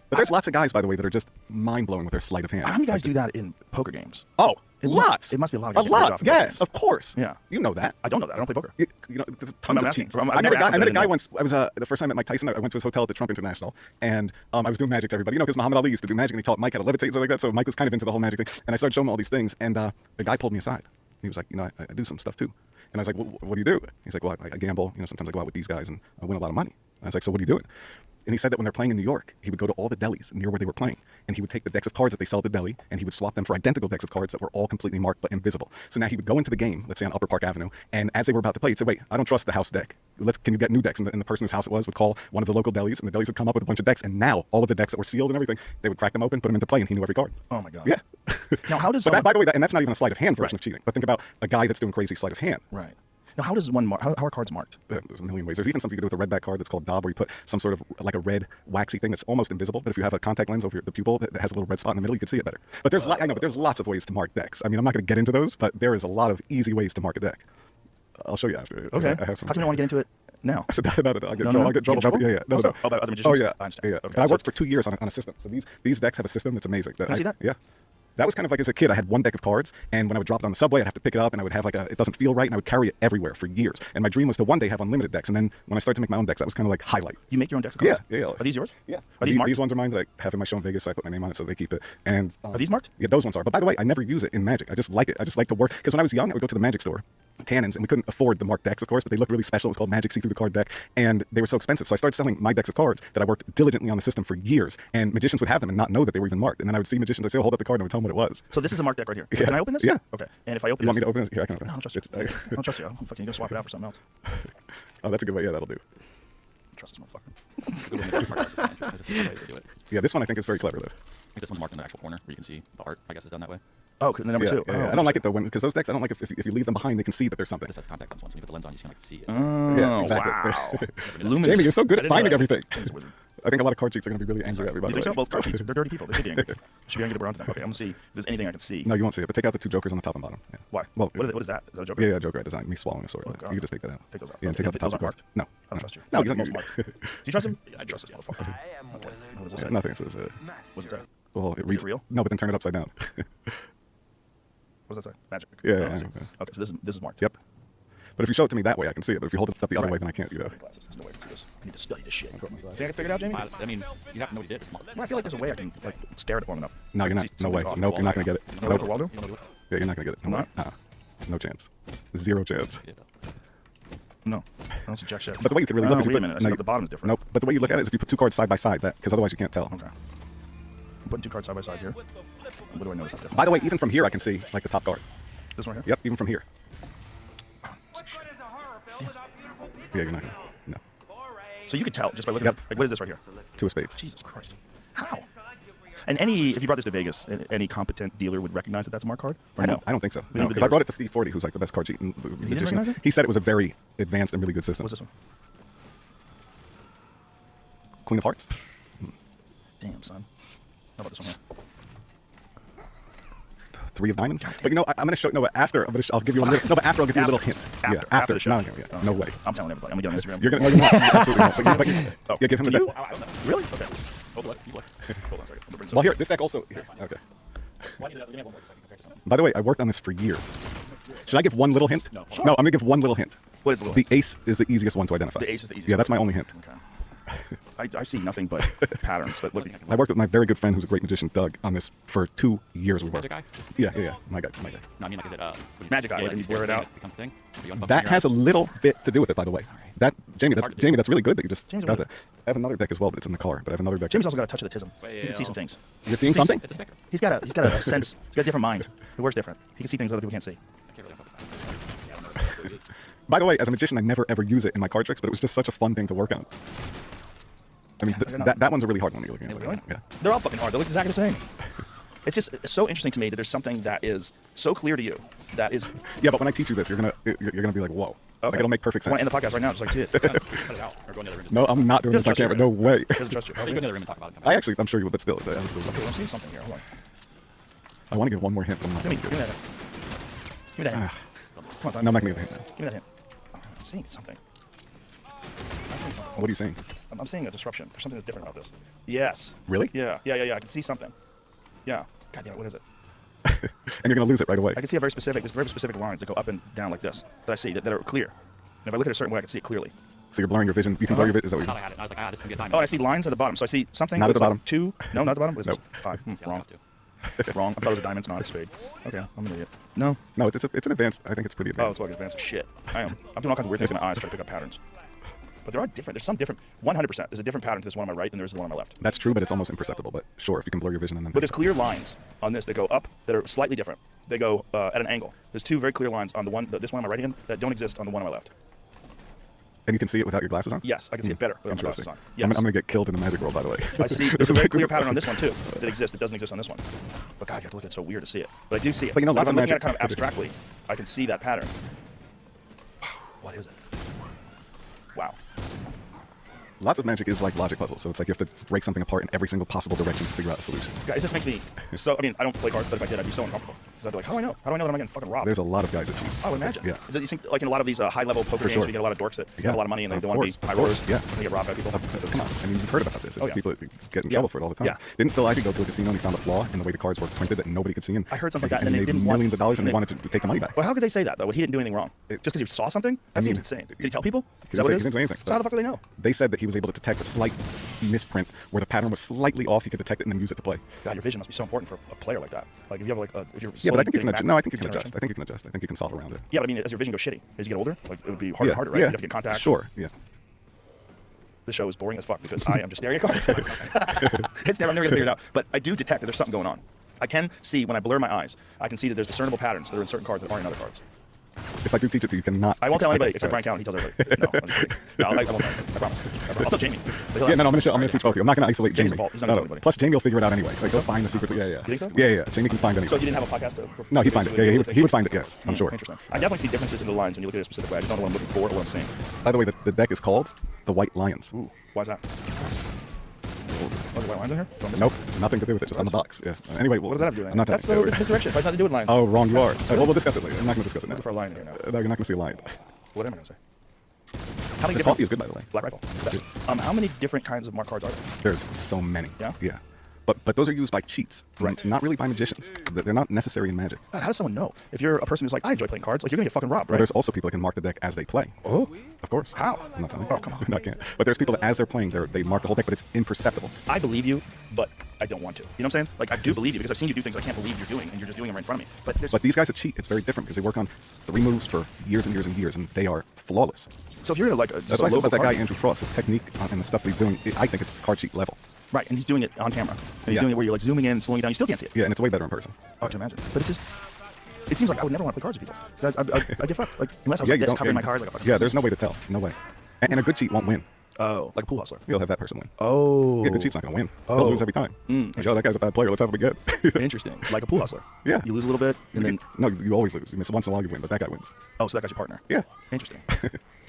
But there's lots of guys, by the way, that are just mind-blowing with their sleight of hand. How many guys do that in poker games? Oh, It must- lots. it must be a lot of A guys getting ripped lot. off in poker Yes, games. of course. Yeah. You know that. I don't know that. I don't play poker. You know, there's tons I'm of asking. cheats. I've I met never a guy. asked I met a about guy it. once. I was the first time I met Mike Tyson. I went to his hotel at the Trump International, and I was doing magic to everybody. You know, because Muhammad Ali used to do magic, and he taught Mike how to levitate and stuff like that. So Mike was kind of into the whole magic thing, and I started showing him all these things. And the guy pulled me aside. He was like, you know, I do some stuff too. And I was like, well, what do you do? He's like, well, I gamble. You know, sometimes I go out with these guys and I win a lot of money. And I was like, so what are you doing? And he said that when they're playing in New York, he would go to all the delis near where they were playing, and he would take the decks of cards that they sell at the deli, and he would swap them for identical decks of cards that were all completely marked but invisible. So now he would go into the game, let's say on Upper Park Avenue, and as they were about to play, he'd say, wait, I don't trust the house deck. Can you get new decks? And the person whose house it was would call one of the local delis, and the delis would come up with a bunch of decks, and now all of the decks that were sealed and everything, they would crack them open, put them into play, and he knew every card. Oh my god. Yeah. Now how does But that, someone... by the way, and that's not even a sleight of hand version of cheating. But think about a guy that's doing crazy sleight of hand. Right. Now how does one how are cards marked? There's a million ways. There's even something you can do with a red back card that's called daub, where you put some sort of like a red waxy thing that's almost invisible. But if you have a contact lens over the pupil that has a little red spot in the middle, you can see it better. But there's I know, but there's lots of ways to mark decks. I mean, I'm not going to get into those, but there is a lot of easy ways to mark a deck. I'll show you after. Okay. I have some. How come you want to get into it now? I'll get trouble. Yeah. No, Also, no. oh, by other magicians? Oh yeah. I understand. Yeah. Okay, And I so- worked for 2 years on a system. So these decks have a system that's amazing. Can I see that? Yeah. That was kind of like as a kid, I had one deck of cards, and when I would drop it on the subway, I'd have to pick it up, and I would have like it doesn't feel right, and I would carry it everywhere for years. And my dream was to one day have unlimited decks, and then when I started to make my own decks, that was kind of like highlight. You make your own decks of cards? Yeah. Are these yours? Yeah. Are these marked? These ones are mine that I have in my show in Vegas, so I put my name on it so they keep it. And Are these marked? Yeah, those ones are. But by the way, I never use it in Magic. I just like it. I just like to work, because when I was young, I would go to the Magic store, Tannins, and we couldn't afford the marked decks, of course, but they looked really special. It was called Magic See Through the Card deck, and they were so expensive. So I started selling my decks of cards that I worked diligently on the system for years, and magicians would have them and not know that they were even marked. And then I would see magicians, I'd say, oh, hold up the card, and I would tell them what it was. So this is a marked deck right here. Yeah. Can I open this? Yeah. Okay. And if I open You this... want me to open this? Here, I can open it. No, I don't trust you. I don't trust you. I'm fucking gonna swap it out for something else. Oh, that's a good way. Yeah, that'll do. I trust this motherfucker. Yeah, this one I think is very clever, though. I think this one's marked in the actual corner where you can see the art. I guess is done that way. Oh, the number two. Yeah. Oh, I don't like it though, because those decks, I don't like if you leave them behind, they can see that there's something. This has contact lens one, so when you put the lens on, you can like see it. Oh, Yeah, exactly. wow. Luminous. Jamie, you're so good I at didn't know finding that. everything. He's a wizard. I think a lot of card cheats are going to be really angry at me, by You the think so? way. Well, card cheats, they're dirty people. They should be angry. Should be angry to burn to them. Okay, I'm gonna see if there's anything I can see. No, you won't see it, but take out the two jokers on the top and bottom. Yeah. Why? Well, What is that? Is that a joker? Yeah, Joker I designed. Me swallowing a sword. Oh, You God. can just take that out. Take those out. Yeah, and take out the Those top aren't card. marked? No. I don't trust you. No, you Those don't. marked. Do you trust him? Yeah, I trust this motherfucker. I am Willard What does this say? Nothing. It says, What's that? well, it reads. real? No, but then turn it upside down. What does that say? Magic. Yeah, Oh, yeah, I see. yeah. Okay, so this is marked. Yep. But if you show it to me that way, I can see it. But if you hold it up the other way, then I can't. Glasses. There's no way I can see this. I need to study this shit. Think I can figure it out, Jamie? I mean, you have to know what he did. It's marked. Well, I feel like there's a way I can like stare at it long enough. No, you're not. See No way. something's off. Nope, you're not gonna get it. No way Nope. for Waldo? You know what it was? Yeah, you're not gonna get it. No way. Not? No chance. Zero chance. Yeah, No. I don't see jack shit. But the way you can really look is you wait a put. minute. I no, see you- that the bottom is different. Nope. But the way you look at it is if you put two cards side by side, because otherwise you can't tell. Okay. I'm putting two cards side by side here. What do I notice that's different? By the way, even from here, I can see like the top card. This one here? Yep, even from here. Yeah, you're not gonna. No. So you could tell just by looking Yep. at like what is this right here? Two of spades. Jesus Christ. How? And if you brought this to Vegas, any competent dealer would recognize that that's a mark card? Or no? I don't think so. We No, need the because I brought it dealers. to Steve Forty, who's like the best card cheating magician. recognize it? He said it was a very advanced and really good system. What's this one? Queen of Hearts. Damn, son. How about this one here? Three of Diamonds. But you know, I'm gonna show. No, but after I'll give you a little. No, but after I'll give you a little hint. After the show. No, yeah, no way. I'm telling everybody. I'm gonna get on Instagram. You're gonna. No, you're not. Absolutely not. But Oh, yeah, give him the can you? deck. I don't know. Really? Okay. Hold on. Hold on a second. I'm gonna bring this Well, up. here, this deck also. Here. Okay. Why do you do that? Give me one more so I can compare to something. By the way, I worked on this for years. Should I give one little hint? No. No, I'm gonna give one little hint. What is the little The ace is the easiest one to identify. The ace is the easiest Yeah, that's one. my only hint. Okay. I see nothing but patterns that look. I worked with my very good friend who's a great magician, Doug, on this for 2 years. We worked. Magic guy? Yeah. My guy. No, I mean like is it when you- Magic eye, yeah, like, you you blur it stare at out. it becomes a thing? Or you unbuckle That your has a eyes? little bit to do with it, by the way. That Jamie, It's that's hard to do. Jamie, that's really good that you just James, got what that. I have another deck as well, but it's in the car. But I have another deck. James also got a touch of the tism. He can see Well. some things. You're seeing something? It's a spectrum. He's got a sense. He's got a different mind. He works different. He can see things other people can't see. I can't really focus on it. Yeah, I don't know what it is. By the way, as a magician, I never ever use it in my card tricks, but it was just such a fun thing to work on. I mean, that one's a really hard one. You're looking at. Really? Yeah. They're all fucking hard. They look exactly the same. It's just so interesting to me that there's something that is so clear to you that is. Yeah, but when I teach you this, you're gonna be like, whoa. Like it'll make perfect I want sense. to end the podcast right now, just like see it. Cut it out or go in the other room. No, I'm not doing this on Doesn't trust camera. you, No way. He doesn't trust you. Go in the other room and talk about it. I'm sure you will, but still. Okay, well, I'm seeing something here. Hold on. I want to give one more hint. But I'm not Give me gonna that. Give me that hint. Come on, son. No, I'm not gonna give a hint now. Give me that hint. I'm seeing something. I'm seeing something. What are you saying? I'm seeing a disruption. There's something that's different about this. Yes. Really? Yeah. I can see something. Yeah. God damn it, what is it? And you're gonna lose it right away. I can see there's very specific lines that go up and down like this that I see that are clear. And if I look at it a certain way, I can see it clearly. So you're blurring your vision. You can blur your vision. Is that I what thought you're I had it. I was like, this can be a diamond. Oh, I see lines at the bottom. So I see something. Not at that's the like bottom. 2. No, not at the bottom. What is Nope. this? 5. Yeah, I Wrong. have to. Wrong. I thought it was a diamond. It's not a spade. Okay, I'm an idiot. No. No, it's an advanced. I think it's pretty Oh, advanced. it's like advanced as shit. I am. I'm doing all kinds of weird things with my eyes trying to pick up patterns. But there are different. There's some different. 100%. There's a different pattern to this one on my right than there is the one on my left. That's true, but it's almost imperceptible. But sure, if you can blur your vision and then. But there's clear lines on this that go up that are slightly different. They go at an angle. There's 2 very clear lines on the one, this one on my right hand, that don't exist on the one on my left. And you can see it without your glasses on. Yes, I can see it better without my glasses Interesting. on. Yes. I'm gonna get killed in the magic world, by the way. I see. There's a very clear pattern on this one too that exists that doesn't exist on this one. But God, you have to look at it so weird to see it. But I do see it. But you know, lots if I'm of looking at it magic- kind of abstractly, I can see that pattern. What is it? Wow. Lots of magic is like logic puzzles, so it's like you have to break something apart in every single possible direction to figure out a solution. Guys, it just makes me so. I mean, I don't play cards, but if I did, I'd be so uncomfortable. Because I'd be like, how do I know? How do I know that I'm not getting fucking robbed? There's a lot of guys that cheat. I would imagine. Yeah. Do you think, like in a lot of these high-level poker games, sure. where you get a lot of dorks that Yeah. have a lot of money and they Of don't want to course, be high of course, rollers? yes. And they get robbed by people. Come on. I mean, you've heard about this. There's Oh, yeah. people that get in Yeah. trouble for it all the time. Yeah. Didn't Phil Ivey go to a casino and he found a flaw in the way the cards were printed that nobody could see? And I heard something like that, and and they made didn't want- millions of dollars, and they they- wanted to take the money back. Well, how could they say that, though? He didn't do anything wrong. Just because he saw something? That seems insane. Did he tell people? Is that what it is? He didn't say anything. So how the fuck do they know? They said that he was able to detect a slight misprint where the pattern was slightly off. He could detect it and then use it to play. God, your vision must be so important for a player like that. Like if you have like if you're Yeah, but I think you slowly can getting adjust. No, I back think you can generation. adjust. I think you can adjust. I think you can solve around it. Yeah, but I mean, as your vision goes shitty, as you get older, like it would be harder and harder, right? Yeah. You'd have to get contact. Sure. Yeah. The show is boring as fuck because I am just staring at cards. I'm never gonna figure it out. But I do detect that there's something going on. I can see when I blur my eyes. I can see that there's discernible patterns that are in certain cards that aren't in other cards. If I do teach it to you, you cannot. I won't tell anybody expect except it. Brian Callen. He tells everybody. No, I'm just kidding. No, I won't. I promise. I'll tell Jamie. Yeah, no, I'm gonna teach both of you. I'm not gonna isolate Jamie's Jamie. the fault. He's not gonna tell anybody. Plus, Jamie will figure it out anyway. Like he'll find the secrets. Yeah, yeah. You think so? Yeah. Jamie can find anything. So if you didn't have a podcast to... No, he'd find it. Yeah, he would find it. Yes, I'm sure. Interesting. I definitely see differences in the lines when you look at it a specific way. I just don't know what I'm looking for or what I'm saying. By the way, the deck is called the White Lions. Ooh, why is that? Oh, the white lines in here? Don't miss Nope, it. nothing to do with it. Just on the box. Yeah. Anyway, What does that have to do with I'm not anything? telling That's you. the misdirection. It has nothing to do with lines. Oh, wrong you are. Well, we'll discuss it later. I'm not going to discuss it now. Looking for a line in here now. No, you're not going to see a lion. What am I going to say? How many This different... coffee is good, by the way. Black Rifle. How many different kinds of mark cards are there? There's so many. Yeah? Yeah. But those are used by cheats, Right. Not really by magicians. They're not necessary in Magic. God, how does someone know? If you're a person who's like, I enjoy playing cards, like you're going to get fucking robbed, But right? there's also people that can mark the deck as they play. Oh? Of course. How? I'm not telling you. Oh, come on. No, I can't. But there's people that, as they're playing, they mark the whole deck, but it's imperceptible. I believe you, but I don't want to. You know what I'm saying? Like, I do believe you because I've seen you do things I can't believe you're doing, and you're just doing them right in front of me. But there's... But these guys that cheat, it's very different because they work on 3 moves for years and years and years, and they are flawless. So if you're in a, like, just That's a why I said local about that guy, card- Andrew Frost, his technique and the stuff that he's doing, I think it's card cheat level. Right, and he's doing it on camera. And he's Yeah. doing it where you're like zooming in, slowing it down. You still can't see it. Yeah, and it's way better in person. Oh, I can imagine. But it's just... It seems like I would never want to play cards with people. 'Cause I get fucked. Like, unless I was Yeah, like you this, don't. covering Yeah, my cards like a fucking... yeah, there's no way to tell. No way. And a good cheat won't win. Oh, like a pool hustler. You'll have that person win. Oh. Yeah, good cheat's not going to win. Oh. They'll lose every time. Like, oh, that guy's a bad player. Let's have him again. Interesting. Like a pool hustler. Yeah. You lose a little bit, and then... No, you always lose. You miss once in a while, you win, but that guy wins. Oh, so that guy's your partner. Yeah. Interesting.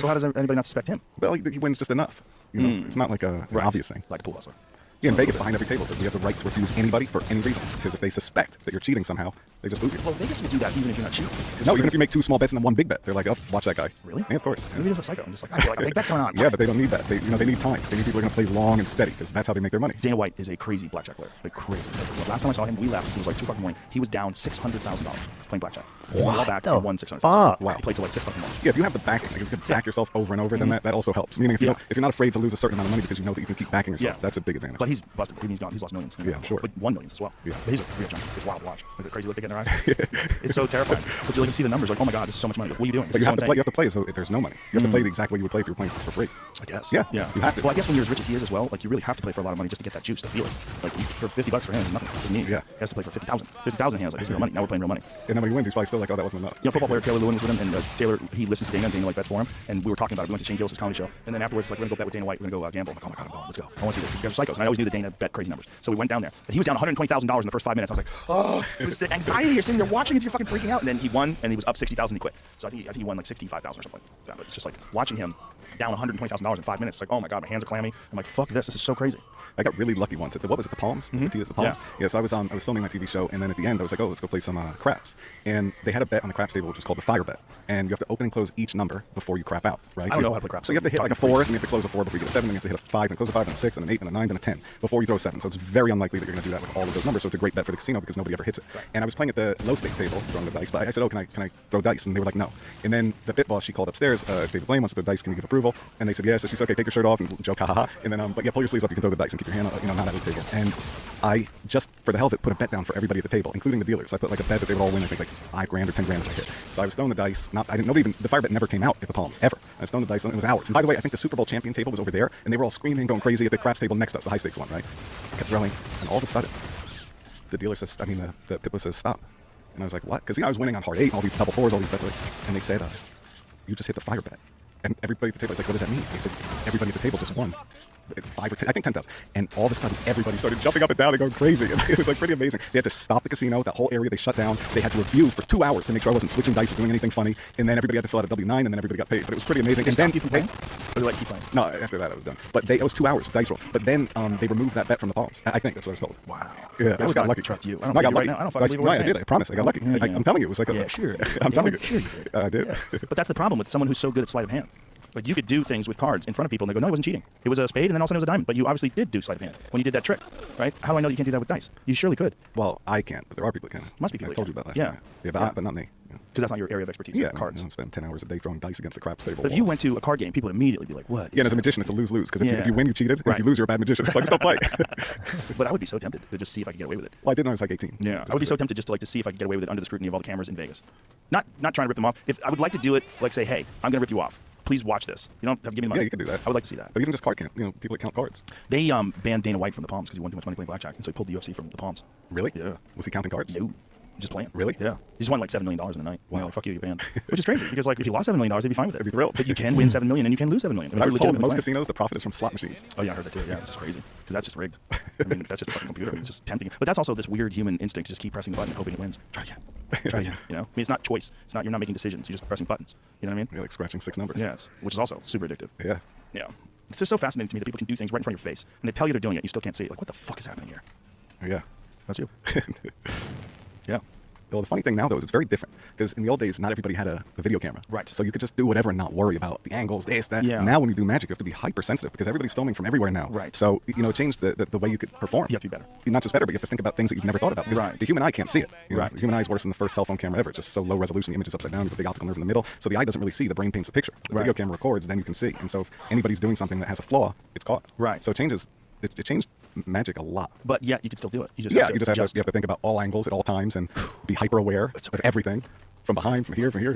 So how does anybody not suspect him? Well, he wins just enough. You know, it's not like an obvious thing. Like a pool hustler. Yeah, in Vegas, behind every table, says you have the right to refuse anybody for any reason. Because if they suspect that you're cheating somehow, they just boot you. Well, Vegas would do that even if you're not cheating. No, even if you make 2 small bets and then 1 big bet, they're like, oh, watch that guy. Really? Yeah, of course. Maybe he's a psycho. I'm just like, I feel like a big bet's going on. Yeah, but they don't need that. They need time. They need people who are going to play long and steady because that's how they make their money. Dana White is a crazy blackjack player. Like crazy. Like, last time I saw him, we left. It was like 2 o'clock in the morning. He was down $600,000 playing blackjack. He won all back and won $600,000. Wow. He played till like 6 o'clock in the morning. Yeah, if you have the backing, like if you can back yourself over and over, then that also helps. Meaning if you're not afraid to lose a certain amount of money because you know that you can keep backing yourself, that's a big advantage. But he's busted. He's gone. He's lost millions. Yeah, I'm sure. But won millions as well. Yeah. But he's a real junkie. It's wild to watch. Is it crazy what they get in their eyes? It's so terrifying. But you like, see the numbers, like, oh my god, this is so much money. Like, what are you doing? But This you is have so to play. You insane. have to play as though there's no money. You have to play the exact way you would play if you were playing for free. I guess. Yeah, Yeah. you have to. Well, I guess when you're as rich as he is as well, like you really have to play for a lot of money just to get that juice, to feel it. Like for $50 for him is nothing. Doesn't mean Yeah. He has to play for 50,000. 50,000 hands, like this is real money. Now we're playing real money. And then when he wins, he's probably still like, oh, that wasn't enough. You know, football player Taylor Lewin was with him, and Taylor, he listens to Dana, and Dana like bet for him, and we were talking about it. We went to Shane Gillis' comedy show, and then afterwards, it's like, we're gonna go bet with Dana White, we're gonna go gamble. I'm like, oh my god, I'm going, let's go. I want to see this. These guys are psychos, and I always knew that Dana bet crazy numbers. So we went down there, and he was down $120,000 in the first 5 minutes. I was like, oh, it was the anxiety. You're sitting there watching it, you're fucking freaking out, and then he won, and he was up 60,000. He quit. So I think he won like 65,000 or something like that. But it's just like watching him down $120,000 in 5 minutes. It's like, oh my god, my hands are clammy. I'm like, fuck this. This is so crazy. I got really lucky once. What was it? The Palms? The Palms. Yeah. So I was filming my TV show, and then at the end, I was like, oh, let's go play some craps. And they had a bet on the craps table, which was called the fire bet. And you have to open and close each number before you crap out, right? I don't know how to play craps. So you have to hit like a 4, and you have to close a 4 before you get a 7, then you have to hit a 5, and close a 5, and a 6, and an 8, and a 9, and a 10 before you throw a 7. So it's very unlikely that you're going to do that with all of those numbers. So it's a great bet for the casino because nobody ever hits it. Right. And I was playing at the low stakes table, throwing the dice, but I said, oh, can I throw dice? And they were like, no. And then the bit boss, she called upstairs, David Blaine wants to throw dice, can you give approval? And they said yes. So she said, okay, take your shirt off and joke, ha ha ha. And then, but yeah, pull your sleeves up, you can throw the dice and keep your hand, not at the table. And I just, for the hell of it, put a bet down for everybody at the table, including the dealers. So I put like a bet that they would all win, I think like $5 grand or $10 grand if I hit. So I was throwing the dice. The fire bet never came out at the Palms ever. I was throwing the dice, and it was hours. And by the way, I think the Super Bowl champion table was over there, and they were all screaming, going crazy at the craps table next to us, the high stakes one, right? I kept throwing, and all of a sudden, the dealer says, the Pippa says, stop. And I was like, what? Because I was winning on hard 8, all these double 4s, all these bets, and they said, you just hit the fire bet. And everybody at the table was like, what does that mean? They said, everybody at the table just won. 5 or 10, I think 10,000. And all of a sudden, everybody started jumping up and down and going crazy. And it was like pretty amazing. They had to stop the casino, that whole area they shut down. They had to review for 2 hours to make sure I wasn't switching dice or doing anything funny. And then everybody had to fill out a W-9, and then everybody got paid. But it was pretty amazing. And then you from playing? Or they let you keep playing? no, after that I was done. But it was 2 hours of dice roll. But then they removed that bet from the palms. I think that's what I was told. Wow. Yeah, I That's just got not lucky. trust you. I No, I got believe lucky. you right now. I don't fucking believe what I you're did. saying. I promise. I got lucky. Yeah, I'm telling you, it was like yeah, sure. I'm telling you. Sure you did. I did. Yeah. But that's the problem with someone who's so good at sleight of hand. Like, you could do things with cards in front of people, and they go, no, it wasn't cheating. It was a spade, and then all of a sudden it was a diamond. But you obviously did do sleight of hand when you did that trick, right? How do I know that you can't do that with dice? You surely could. Well, I can't, but there are people that can. Must be people I that told you can. about last Yeah. time. Yeah, but not me. Yeah. Because that's not your area of expertise. Yeah, cards. I don't spend 10 hours a day throwing dice against the craps table. But if you went to a card game, people would immediately be like, what? Yeah, and as a magician, it's a lose-lose. Because if Yeah. you win, you cheated. And Right. if you lose, you're a bad magician. So I just don't play. But I would be so tempted to just see if I could get away with it. Well, I did when I was like 18. Yeah, I would be so tempted just to see if I could get away with it under the scrutiny of all the cameras in Vegas. Not trying to rip them off. If I would like to do it, like say, hey, I'm going to rip you off. Please watch this. You don't have to give me the money. Yeah, you can do that. I would like to see that. But even just card count, people that count cards. They banned Dana White from the Palms because he won too much money playing blackjack, and so he pulled the UFC from the Palms. Really? Yeah. Was he counting cards? No, just playing. Really? Yeah. He just won like $7 million in a night. Wow. Like, fuck you, you're banned. Which is crazy because like if you lost $7 million, they'd be fine with it. They'd be thrilled. But you can win $7 million and you can lose $7 million. But I was you're told legitimately most playing. casinos, the profit is from slot machines. Oh yeah, I heard that too. Yeah, it's just crazy because that's just rigged. I mean, that's just a fucking computer. It's just tempting. But that's also this weird human instinct to just keep pressing the button and hoping it wins. Try again. Try again. You know, I mean, it's not choice. It's not. You're not making decisions. You're just pressing buttons. You know what I mean? You're like scratching 6 numbers. Yeah, which is also super addictive. Yeah. Yeah. It's just so fascinating to me that people can do things right in front of your face and they tell you they're doing it. And you still can't see it. Like, what the fuck is happening here? Yeah. That's you. Yeah. Well, the funny thing now, though, is it's very different. Because in the old days, not everybody had a video camera. Right. So you could just do whatever and not worry about the angles, this, that. Yeah. Now when you do magic, you have to be hypersensitive because everybody's filming from everywhere now. Right. So, it changed the way you could perform. You have to be better. Not just better, but you have to think about things that you've never thought about. Because Right. the human eye can't see it. Right. The human eye is worse than the first cell phone camera ever. It's just so low resolution, the image is upside down, you have a big optical nerve in the middle. So the eye doesn't really see, the brain paints a picture. The video Right. camera records, then you can see. And so if anybody's doing something that has a flaw, it's caught. Right. So it changes, it changed magic a lot. But yet you can still do it. You just Yeah, have to you just adjust. have to think about all angles at all times and be hyper aware It's so of crazy. everything. From behind, from here, to here,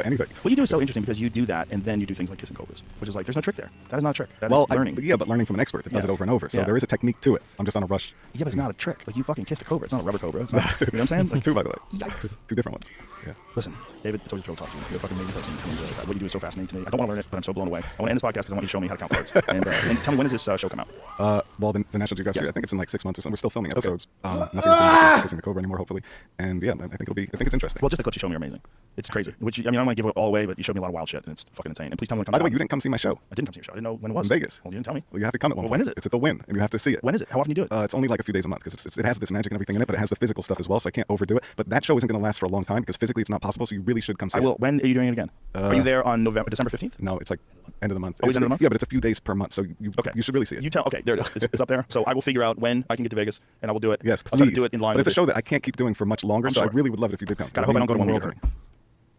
anything. What you do is so interesting because you do that and then you do things like kissing cobras, which is like there's no trick there. That is not a trick. That is learning. But learning from an expert that does it Yes. over and over. So Yeah. there is a technique to it. I'm just on a rush. Yeah, but it's not a trick. Like you fucking kissed a cobra. It's not a rubber cobra. It's not, you know what I'm saying? Like, Two, by the way. Yikes. 2 different ones. Yeah. Listen, David, it's always a thrill to talk to you. You're a fucking amazing person. And, what you do is so fascinating to me. I don't want to learn it, but I'm so blown away. I want to end this podcast because I want you to show me how to count cards. and tell me, when does this show come out? Well, the National Geographic, Yes. I think it's in like 6 months or something. We're still filming episodes. Nothing's been kissing the cobra anymore, hopefully. And yeah, I think it's interesting. Well, just the clips you showed me are amazing. It's crazy. Which, I mean, I don't want to give it all away, but you showed me a lot of wild shit, and it's fucking insane. And please tell me when it comes By the way, out. you didn't come see my show I didn't come to your show. I didn't know when it was. in Vegas. Well, you didn't tell me. Well, you have to come at one Well, point. when is it? It's at the Win, and you have to see it. When is it? How often do you do it? It's only like a few days a month because it has this magic and everything in it, but it has the physical stuff as well, so I can't overdo it. But that show isn't going to last for a long time because physically it's not possible, so you really should come see I it. will. When are you doing it again? Are you there on December 15th? No, it's like end of the month. Oh, it's end of the month? Yeah, but it's a few days per month, so Okay. you should really see it. You tell. Okay, there it is. It's up there. So I will figure out when I can get to Vegas, and I will do it. Yes, I'll try please. to do it in line. But it's a with show that I can't keep doing for much longer, I'm so I sure. really would love it if you did come. God, I hope I don't go to one World meeting. Tour.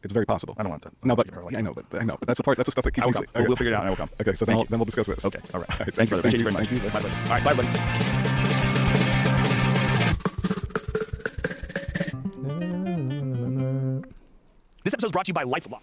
It's very possible. I don't want that. No, but I don't like yeah, I it. know, but that's the part. That's the stuff that keeps I will me come. sick. We'll figure it out, and I will come. Okay, so Thank then we'll discuss this. Okay, all right. All right, Thank you, brother. Appreciate you very much. Thank you. Bye, buddy. All right, bye, buddy. This episode is brought to you by Life Law.